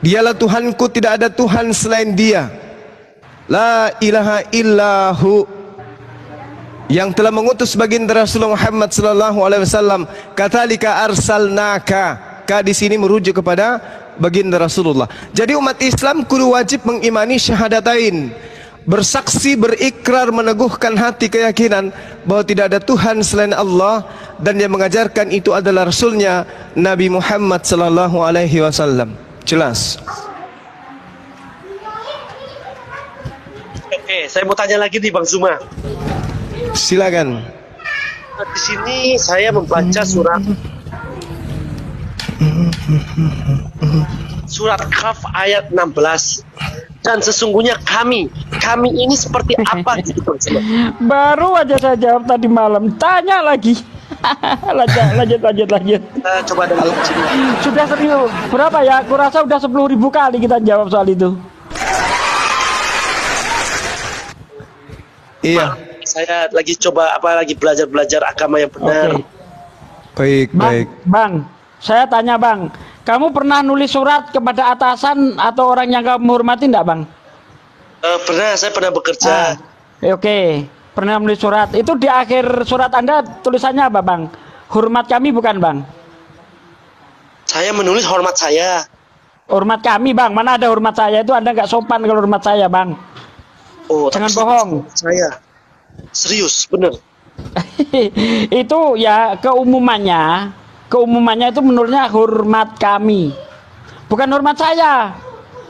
Dialah Tuhanku, tidak ada Tuhan selain Dia. La ilaha illahu, yang telah mengutus baginda Rasulullah Muhammad sallallahu alaihi wasallam. Katalika arsalnaka, ka di sini merujuk kepada baginda Rasulullah. Jadi umat Islam kudu wajib mengimani syahadatain, bersaksi, berikrar, meneguhkan hati keyakinan bahwa tidak ada Tuhan selain Allah, dan yang mengajarkan itu adalah Rasulnya Nabi Muhammad sallallahu alaihi wasallam. Jelas? Oke, saya mau tanya lagi nih Bang Zuma. Silakan. Di sini saya membaca surat Kahf ayat 16. Dan sesungguhnya kami ini seperti apa gitu Bang Zuma? Baru aja saya jawab tadi malam, tanya lagi. lanjut. Coba dari sudah serius. Berapa ya? Kurasa udah 10.000 kali kita jawab soal itu. Iya. Saya lagi coba lagi belajar agama yang benar. Okay. Baik. Bang, saya tanya Bang, kamu pernah nulis surat kepada atasan atau orang yang kamu hormati enggak Bang? Pernah, saya pernah bekerja. Oke. Pernah menulis surat. Itu di akhir surat Anda tulisannya apa Bang? Hormat kami bukan Bang? Saya menulis hormat saya. Hormat kami Bang, mana ada hormat saya? Itu Anda nggak sopan kalau hormat saya Bang. Oh, jangan bohong. Saya serius, bener. Itu ya keumumannya itu menurutnya hormat kami, bukan hormat saya.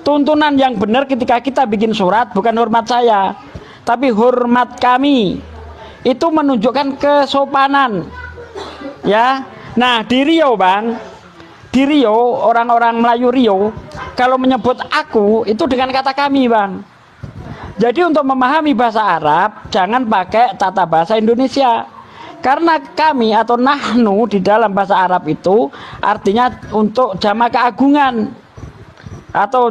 Tuntunan yang benar ketika kita bikin surat bukan hormat saya, tapi hormat kami. Itu menunjukkan kesopanan. Ya. Nah, di Riau Bang, di Riau orang-orang Melayu Riau kalau menyebut aku itu dengan kata kami Bang. Jadi untuk memahami bahasa Arab jangan pakai tata bahasa Indonesia. Karena kami atau nahnu di dalam bahasa Arab itu artinya untuk jamak keagungan atau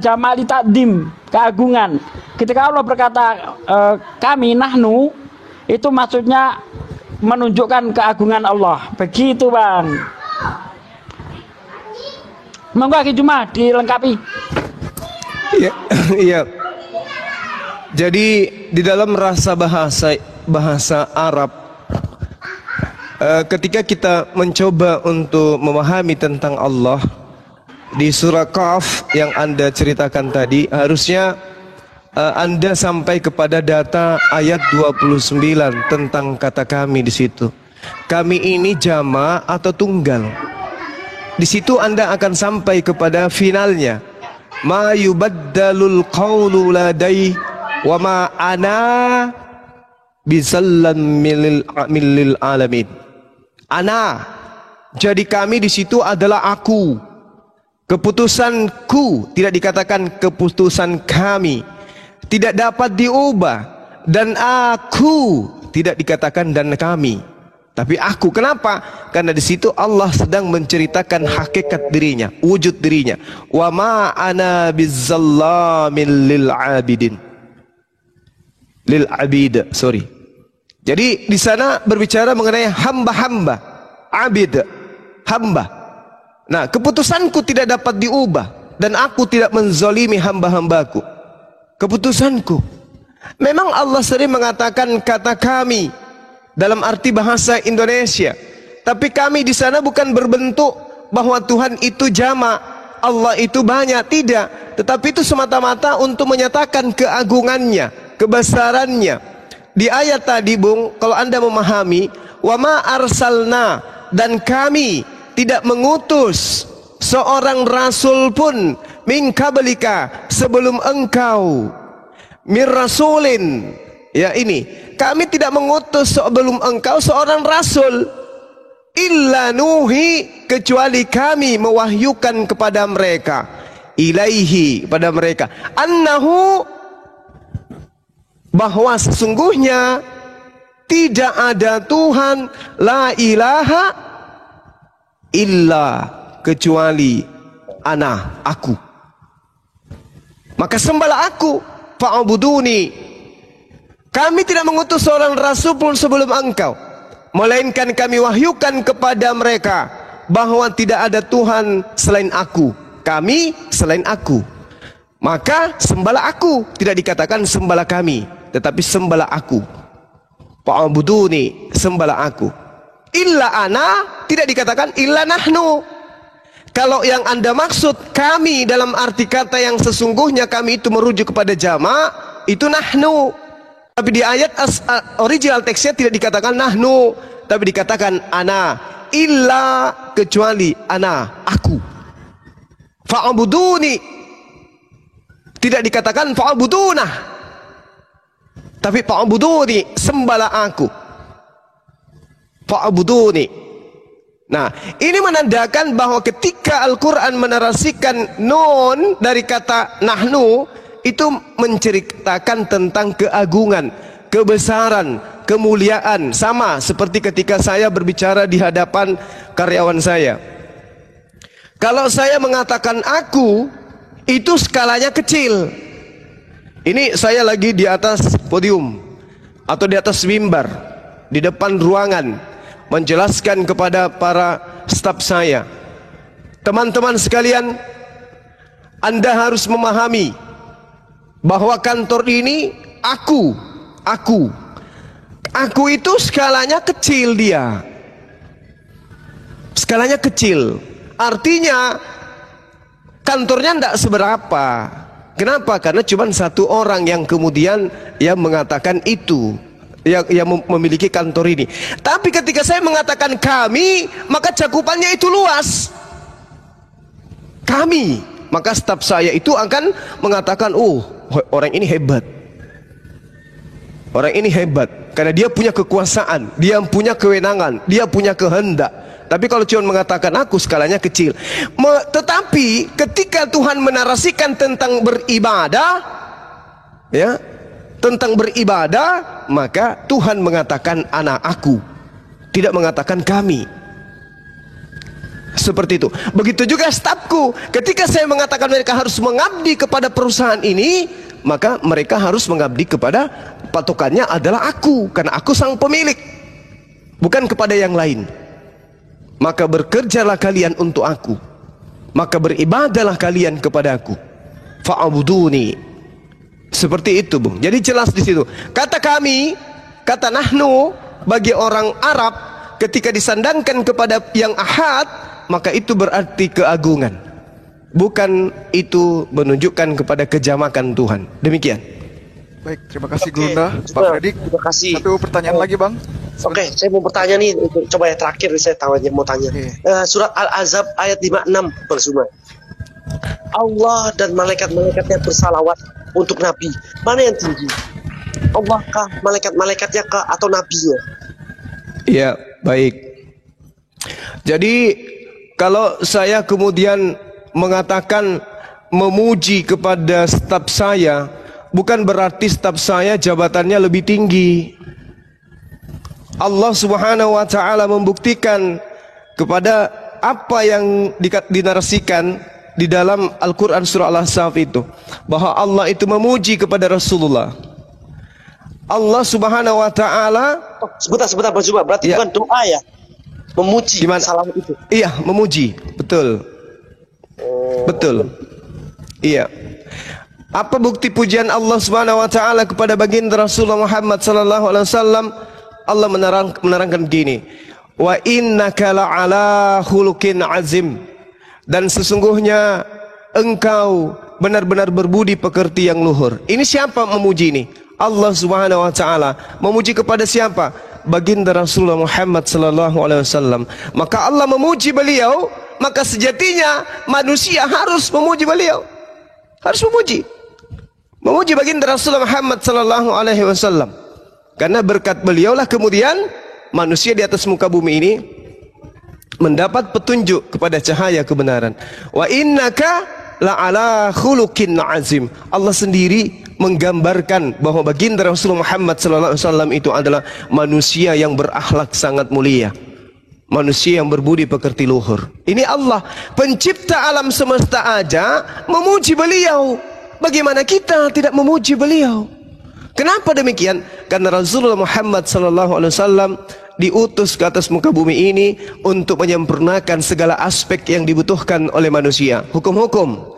jamak li takdim, keagungan. Ketika Allah berkata kami nahnu, itu maksudnya menunjukkan keagungan Allah. Begitu Bang. Monggo Ki Juma dilengkapi. Iya. Jadi di dalam bahasa Arab, ketika kita mencoba untuk memahami tentang Allah di surah Kahf yang Anda ceritakan tadi, harusnya Anda sampai kepada data ayat 29 tentang kata kami di situ. Kami ini jama atau tunggal. Di situ Anda akan sampai kepada finalnya. Ma yubaddalul qawlu ladai wa ma ana bisallam milil alamin. Ana, jadi kami di situ adalah aku. Keputusanku, tidak dikatakan keputusan kami, tidak dapat diubah. Dan aku, tidak dikatakan dan kami, tapi aku. Kenapa? Karena di situ Allah sedang menceritakan hakikat dirinya, wujud dirinya. Wa ma ana bizzallamin lil abidin. Lil abid, sorry. Jadi di sana berbicara mengenai hamba-hamba, abid, hamba. Nah, keputusanku tidak dapat diubah dan aku tidak menzalimi hamba-hambaku. Keputusanku. Memang Allah sering mengatakan kata kami dalam arti bahasa Indonesia, tapi kami di sana bukan berbentuk bahwa Tuhan itu jama', Allah itu banyak, tidak. Tetapi itu semata-mata untuk menyatakan keagungannya, kebesarannya. Di ayat tadi Bung, kalau Anda memahami, wa ma arsalna, dan kami tidak mengutus seorang rasul pun min qablika, sebelum engkau, mir rasulin, ya ini, kami tidak mengutus sebelum engkau seorang rasul, illa nuhi, kecuali kami mewahyukan kepada mereka, ilaihi, pada mereka, annahu, bahwa sesungguhnya tidak ada Tuhan, la ilaha illa, kecuali ana, aku. Maka sembahlah aku, fa'buduni. Kami tidak mengutus seorang rasul pun sebelum engkau, melainkan kami wahyukan kepada mereka bahwa tidak ada Tuhan selain aku. kami selain aku. Maka sembahlah aku, tidak dikatakan sembahlah kami, tetapi sembahlah aku. Fa'buduni, sembahlah aku. Illa ana, tidak dikatakan illa nahnu. Kalau yang Anda maksud kami dalam arti kata yang sesungguhnya, kami itu merujuk kepada jamak, itu nahnu. Tapi di ayat original teksnya tidak dikatakan nahnu, tapi dikatakan ana. Illa, kecuali ana, aku. Fa'buduni, tidak dikatakan fa'budunah, tapi fa'buduni, sembahlah aku. Fa'buduni. Nah, ini menandakan bahwa ketika Al-Quran menarasikan nun dari kata nahnu, itu menceritakan tentang keagungan, kebesaran, kemuliaan. Sama seperti ketika saya berbicara di hadapan karyawan saya. Kalau saya mengatakan aku, itu skalanya kecil. Ini saya lagi di atas podium atau di atas mimbar, di depan ruangan, menjelaskan kepada para staf saya, teman-teman sekalian, Anda harus memahami bahwa kantor ini aku itu skalanya kecil, dia skalanya kecil, artinya kantornya tidak seberapa. Kenapa? Karena cuma satu orang yang kemudian yang mengatakan itu, yang memiliki kantor ini. Tapi ketika saya mengatakan kami, maka cakupannya itu luas. Kami, maka staf saya itu akan mengatakan, oh, orang ini hebat. Orang ini hebat karena dia punya kekuasaan, dia punya kewenangan, dia punya kehendak. Tapi kalau cuma mengatakan aku, skalanya kecil. Tetapi ketika Tuhan menarasikan tentang beribadah, ya, tentang beribadah, maka Tuhan mengatakan anak aku, tidak mengatakan kami. Seperti itu. Begitu juga stafku. Ketika saya mengatakan mereka harus mengabdi kepada perusahaan ini, maka mereka harus mengabdi kepada, patokannya adalah aku, karena aku sang pemilik, bukan kepada yang lain. Maka bekerjalah kalian untuk aku, maka beribadahlah kalian kepada aku. Fa'buduni. Seperti itu, Bung. Jadi jelas di situ. Kata kami, kata nahnu bagi orang Arab ketika disandangkan kepada yang ahad, maka itu berarti keagungan. Bukan itu menunjukkan kepada kejamakan Tuhan. Demikian. Baik, terima kasih Gunda, Pak Fredik. Terima kasih. Satu pertanyaan lagi, Bang. Oke, saya mau bertanya nih, coba ya terakhir saya mau tanya. Surat Al-Azab ayat 56, Bang Zuma. Allah dan malaikat-malaikatnya bersalawat untuk Nabi. Mana yang tinggi? Allah kah, malaikat-malaikatnya kah, atau nabinya? Iya, baik. Jadi kalau saya kemudian mengatakan memuji kepada staf saya, bukan berarti staf saya jabatannya lebih tinggi. Allah Subhanahu wa taala membuktikan kepada apa yang dinarasikan di dalam Al-Qur'an surah Al-Ahzab itu, bahwa Allah itu memuji kepada Rasulullah. Allah Subhanahu wa taala, sebentar Bang Zuma, berarti bukan doa ya? Memuji. Gimana? Salam itu. Iya, memuji. Betul. Betul. Iya. Apa bukti pujian Allah Subhanahu wa taala kepada baginda Rasulullah Muhammad sallallahu alaihi wasallam? Allah menerangkan begini, wa innaka la'ala khuluqin azim, dan sesungguhnya engkau benar-benar berbudi pekerti yang luhur. Ini siapa memuji ini? Allah Subhanahu wa taala. Memuji kepada siapa? Baginda Rasulullah Muhammad sallallahu alaihi wasallam. Maka Allah memuji beliau, maka sejatinya manusia harus memuji beliau. Harus memuji baginda Rasulullah Muhammad sallallahu alaihi wasallam. Karena berkat beliaulah kemudian manusia di atas muka bumi ini mendapat petunjuk kepada cahaya kebenaran. Wa innaka la'ala khuluqin azim. Allah sendiri menggambarkan bahwa baginda Rasulullah Muhammad sallallahu alaihi wasallam itu adalah manusia yang berakhlak sangat mulia, manusia yang berbudi pekerti luhur. Ini Allah pencipta alam semesta aja memuji beliau. Bagaimana kita tidak memuji beliau? Kenapa demikian? Karena Rasulullah Muhammad sallallahu alaihi wasallam diutus ke atas muka bumi ini untuk menyempurnakan segala aspek yang dibutuhkan oleh manusia. Hukum-hukum,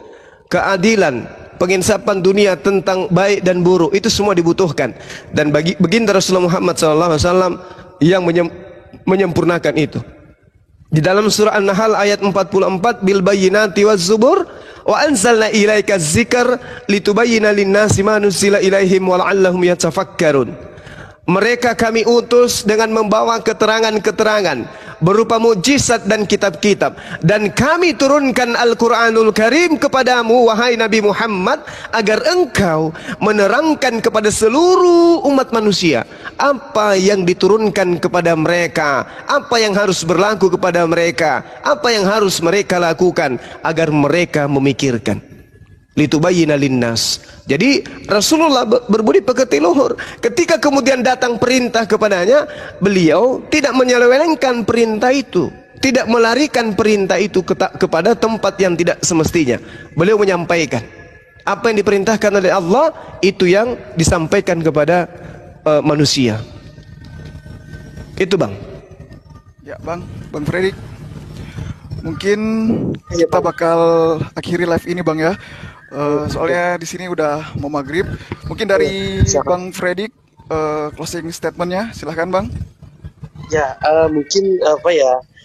keadilan, penginsapan dunia tentang baik dan buruk, itu semua dibutuhkan. Dan bagi baginda Rasulullah Muhammad SAW yang menyempurnakan itu. Di dalam surah An-Nahl ayat 44, bil bayyinati waz zubur wa anzalna ilaika dzikr litubayyana lin-nasi ma nuzila ilaihim wa la'allahum yatafakkarun. Mereka kami utus dengan membawa keterangan-keterangan berupa mukjizat dan kitab-kitab, dan kami turunkan Al-Qur'anul Karim kepadamu wahai Nabi Muhammad agar engkau menerangkan kepada seluruh umat manusia apa yang diturunkan kepada mereka, apa yang harus berlaku kepada mereka, apa yang harus mereka lakukan agar mereka memikirkan. Litubayyina linnas. Jadi Rasulullah berbudi pekerti luhur. Ketika kemudian datang perintah kepadanya, beliau tidak menyelewengkan perintah itu, tidak melarikan perintah itu kepada tempat yang tidak semestinya. Beliau menyampaikan apa yang diperintahkan oleh Allah, itu yang disampaikan kepada manusia. Itu Bang. Ya Bang Fredrik. Mungkin kita bakal akhiri live ini Bang ya. Soalnya di sini udah mau maghrib. Mungkin dari Bang Fredrik closing statementnya, silahkan Bang. Ya, mungkin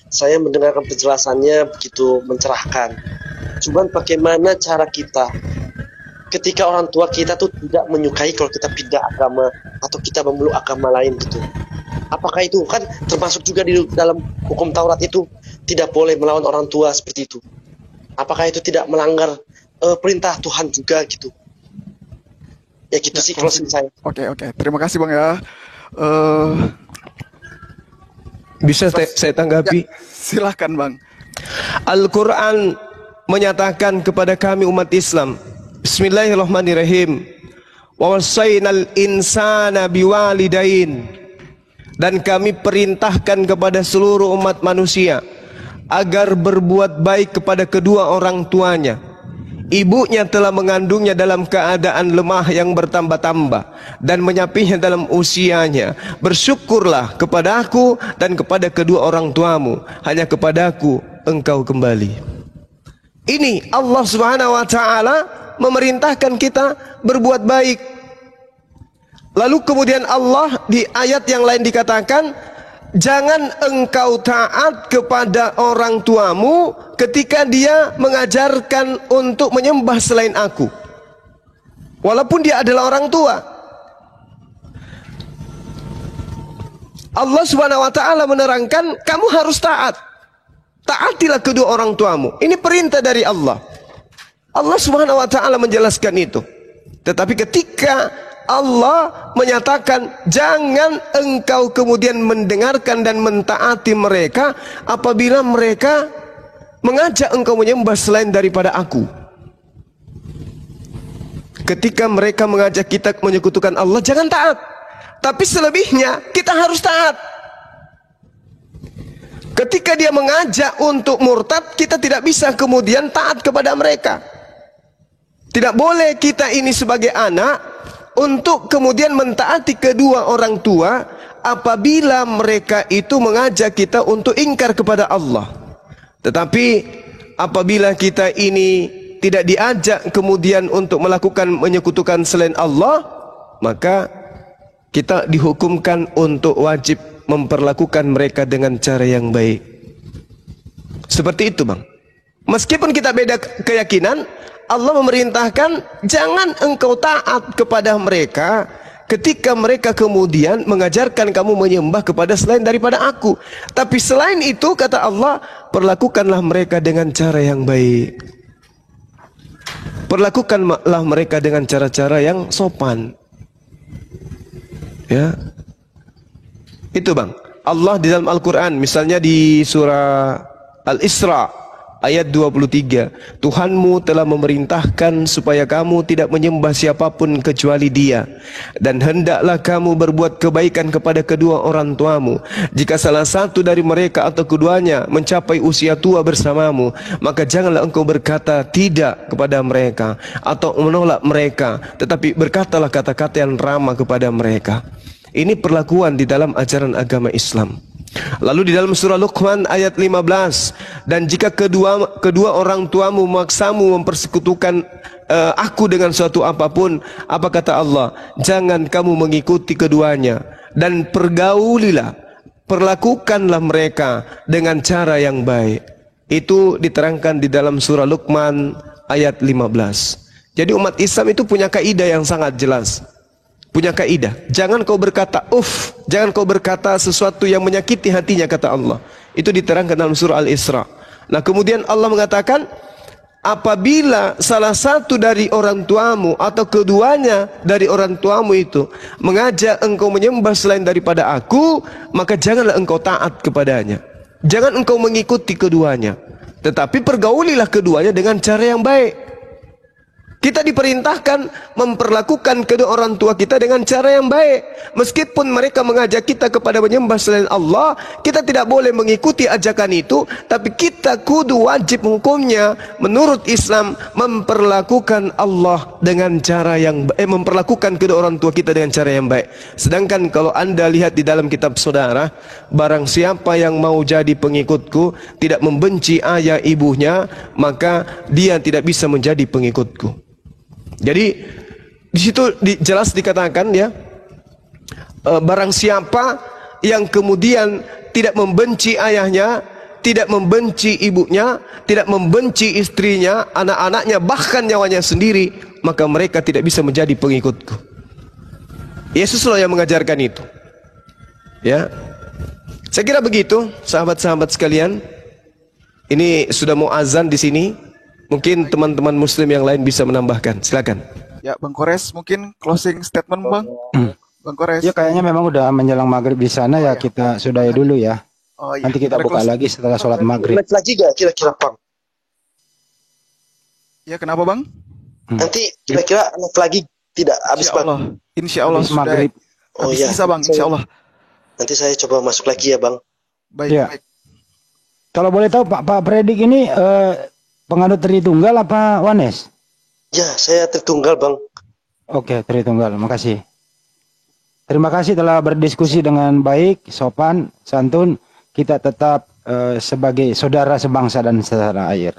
saya mendengarkan penjelasannya begitu mencerahkan. Cuman bagaimana cara kita ketika orang tua kita tuh tidak menyukai kalau kita pindah agama atau kita memeluk agama lain gitu. Apakah itu kan termasuk juga di dalam hukum Taurat itu tidak boleh melawan orang tua seperti itu? Apakah itu tidak melanggar perintah Tuhan juga gitu? Ya gitu sih closing saya. Oke. Terima kasih Bang ya. Bisa saya tanggapi? Ya, silahkan Bang. Al-Quran menyatakan kepada kami umat Islam, Bismillahirrahmanirrahim, wa wasainal insana biwalidain, dan kami perintahkan kepada seluruh umat manusia agar berbuat baik kepada kedua orang tuanya. Ibunya telah mengandungnya dalam keadaan lemah yang bertambah-tambah dan menyapihnya dalam usianya. Bersyukurlah kepadaku dan kepada kedua orang tuamu. Hanya kepadaku engkau kembali. Ini Allah Subhanahu wa ta'ala memerintahkan kita berbuat baik. Lalu kemudian Allah di ayat yang lain dikatakan, jangan engkau taat kepada orang tuamu ketika dia mengajarkan untuk menyembah selain aku, walaupun dia adalah orang tua. Allah Subhanahu wa ta'ala menerangkan, kamu harus taat. Taatilah kedua orang tuamu. Ini perintah dari Allah. Allah Subhanahu wa ta'ala menjelaskan itu. Tetapi ketika Allah menyatakan jangan engkau kemudian mendengarkan dan mentaati mereka apabila mereka mengajak engkau menyembah selain daripada aku. Ketika mereka mengajak kita menyekutukan Allah, jangan taat. Tapi selebihnya kita harus taat. Ketika dia mengajak untuk murtad, kita tidak bisa kemudian taat kepada mereka. Tidak boleh kita ini sebagai anak untuk kemudian mentaati kedua orang tua apabila mereka itu mengajak kita untuk ingkar kepada Allah. Tetapi apabila kita ini tidak diajak kemudian untuk melakukan menyekutukan selain Allah, maka kita dihukumkan untuk wajib memperlakukan mereka dengan cara yang baik. Seperti itu Bang. Meskipun kita beda keyakinan, Allah memerintahkan jangan engkau taat kepada mereka ketika mereka kemudian mengajarkan kamu menyembah kepada selain daripada aku. Tapi selain itu kata Allah, perlakukanlah mereka dengan cara yang baik. Perlakukanlah mereka dengan cara-cara yang sopan. Ya. Itu Bang. Allah di dalam Al-Quran, misalnya di surah Al-Isra ayat 23, Tuhanmu telah memerintahkan supaya kamu tidak menyembah siapapun kecuali Dia, dan hendaklah kamu berbuat kebaikan kepada kedua orang tuamu. Jika salah satu dari mereka atau keduanya mencapai usia tua bersamamu, maka janganlah engkau berkata tidak kepada mereka atau menolak mereka, tetapi berkatalah kata-kata yang ramah kepada mereka. Ini perlakuan di dalam ajaran agama Islam. Lalu di dalam surah Luqman ayat 15, dan jika kedua orang tuamu memaksamu mempersekutukan aku dengan suatu apapun, apa kata Allah? Jangan kamu mengikuti keduanya, dan perlakukanlah mereka dengan cara yang baik. Itu diterangkan di dalam surah Luqman ayat 15. Jadi umat Islam itu punya kaidah yang sangat jelas. Punya kaidah, jangan kau berkata jangan kau berkata sesuatu yang menyakiti hatinya, kata Allah. Itu diterangkan dalam surah Al-Isra. Nah, kemudian Allah mengatakan, apabila salah satu dari orang tuamu atau keduanya dari orang tuamu itu mengajak engkau menyembah selain daripada aku, maka janganlah engkau taat kepadanya. Jangan engkau mengikuti keduanya, tetapi pergaulilah keduanya dengan cara yang baik. Kita diperintahkan memperlakukan kedua orang tua kita dengan cara yang baik. Meskipun mereka mengajak kita kepada menyembah selain Allah, kita tidak boleh mengikuti ajakan itu, tapi kita kudu wajib hukumnya menurut Islam memperlakukan Allah dengan cara yang memperlakukan kedua orang tua kita dengan cara yang baik. Sedangkan kalau Anda lihat di dalam kitab saudara, barang siapa yang mau jadi pengikutku tidak membenci ayah ibunya, maka dia tidak bisa menjadi pengikutku. Jadi di situ jelas dikatakan ya, barang siapa yang kemudian tidak membenci ayahnya, tidak membenci ibunya, tidak membenci istrinya, anak-anaknya, bahkan nyawanya sendiri, maka mereka tidak bisa menjadi pengikutku. Yesus loh yang mengajarkan itu. Ya, saya kira begitu, sahabat-sahabat sekalian. Ini sudah mau azan di sini. Mungkin teman-teman muslim yang lain bisa menambahkan. Silakan. Ya, Bang Kores, mungkin closing statement, Bang. Bang Kores. Ya, kayaknya memang udah menjelang maghrib di sana ya, kita sudahi dulu ya. Oh, iya. Nanti kita buka lagi setelah sholat maghrib. Lagi gak kira-kira, Bang? Ya, kenapa, Bang? Nanti kira-kira lagi tidak habis, Bang? Insya Allah sudah. Maghrib. Oh iya. Bisa, Bang, insya Allah. Nanti saya coba masuk lagi ya, Bang. Baik, Ya. baik. Kalau boleh tahu Pak Predik ini penganut Tritunggal apa Wanes? Ya, saya Tritunggal, Bang. Oke, Tritunggal. Makasih. Terima kasih telah berdiskusi dengan baik, sopan, santun. Kita tetap sebagai saudara sebangsa dan setanah air.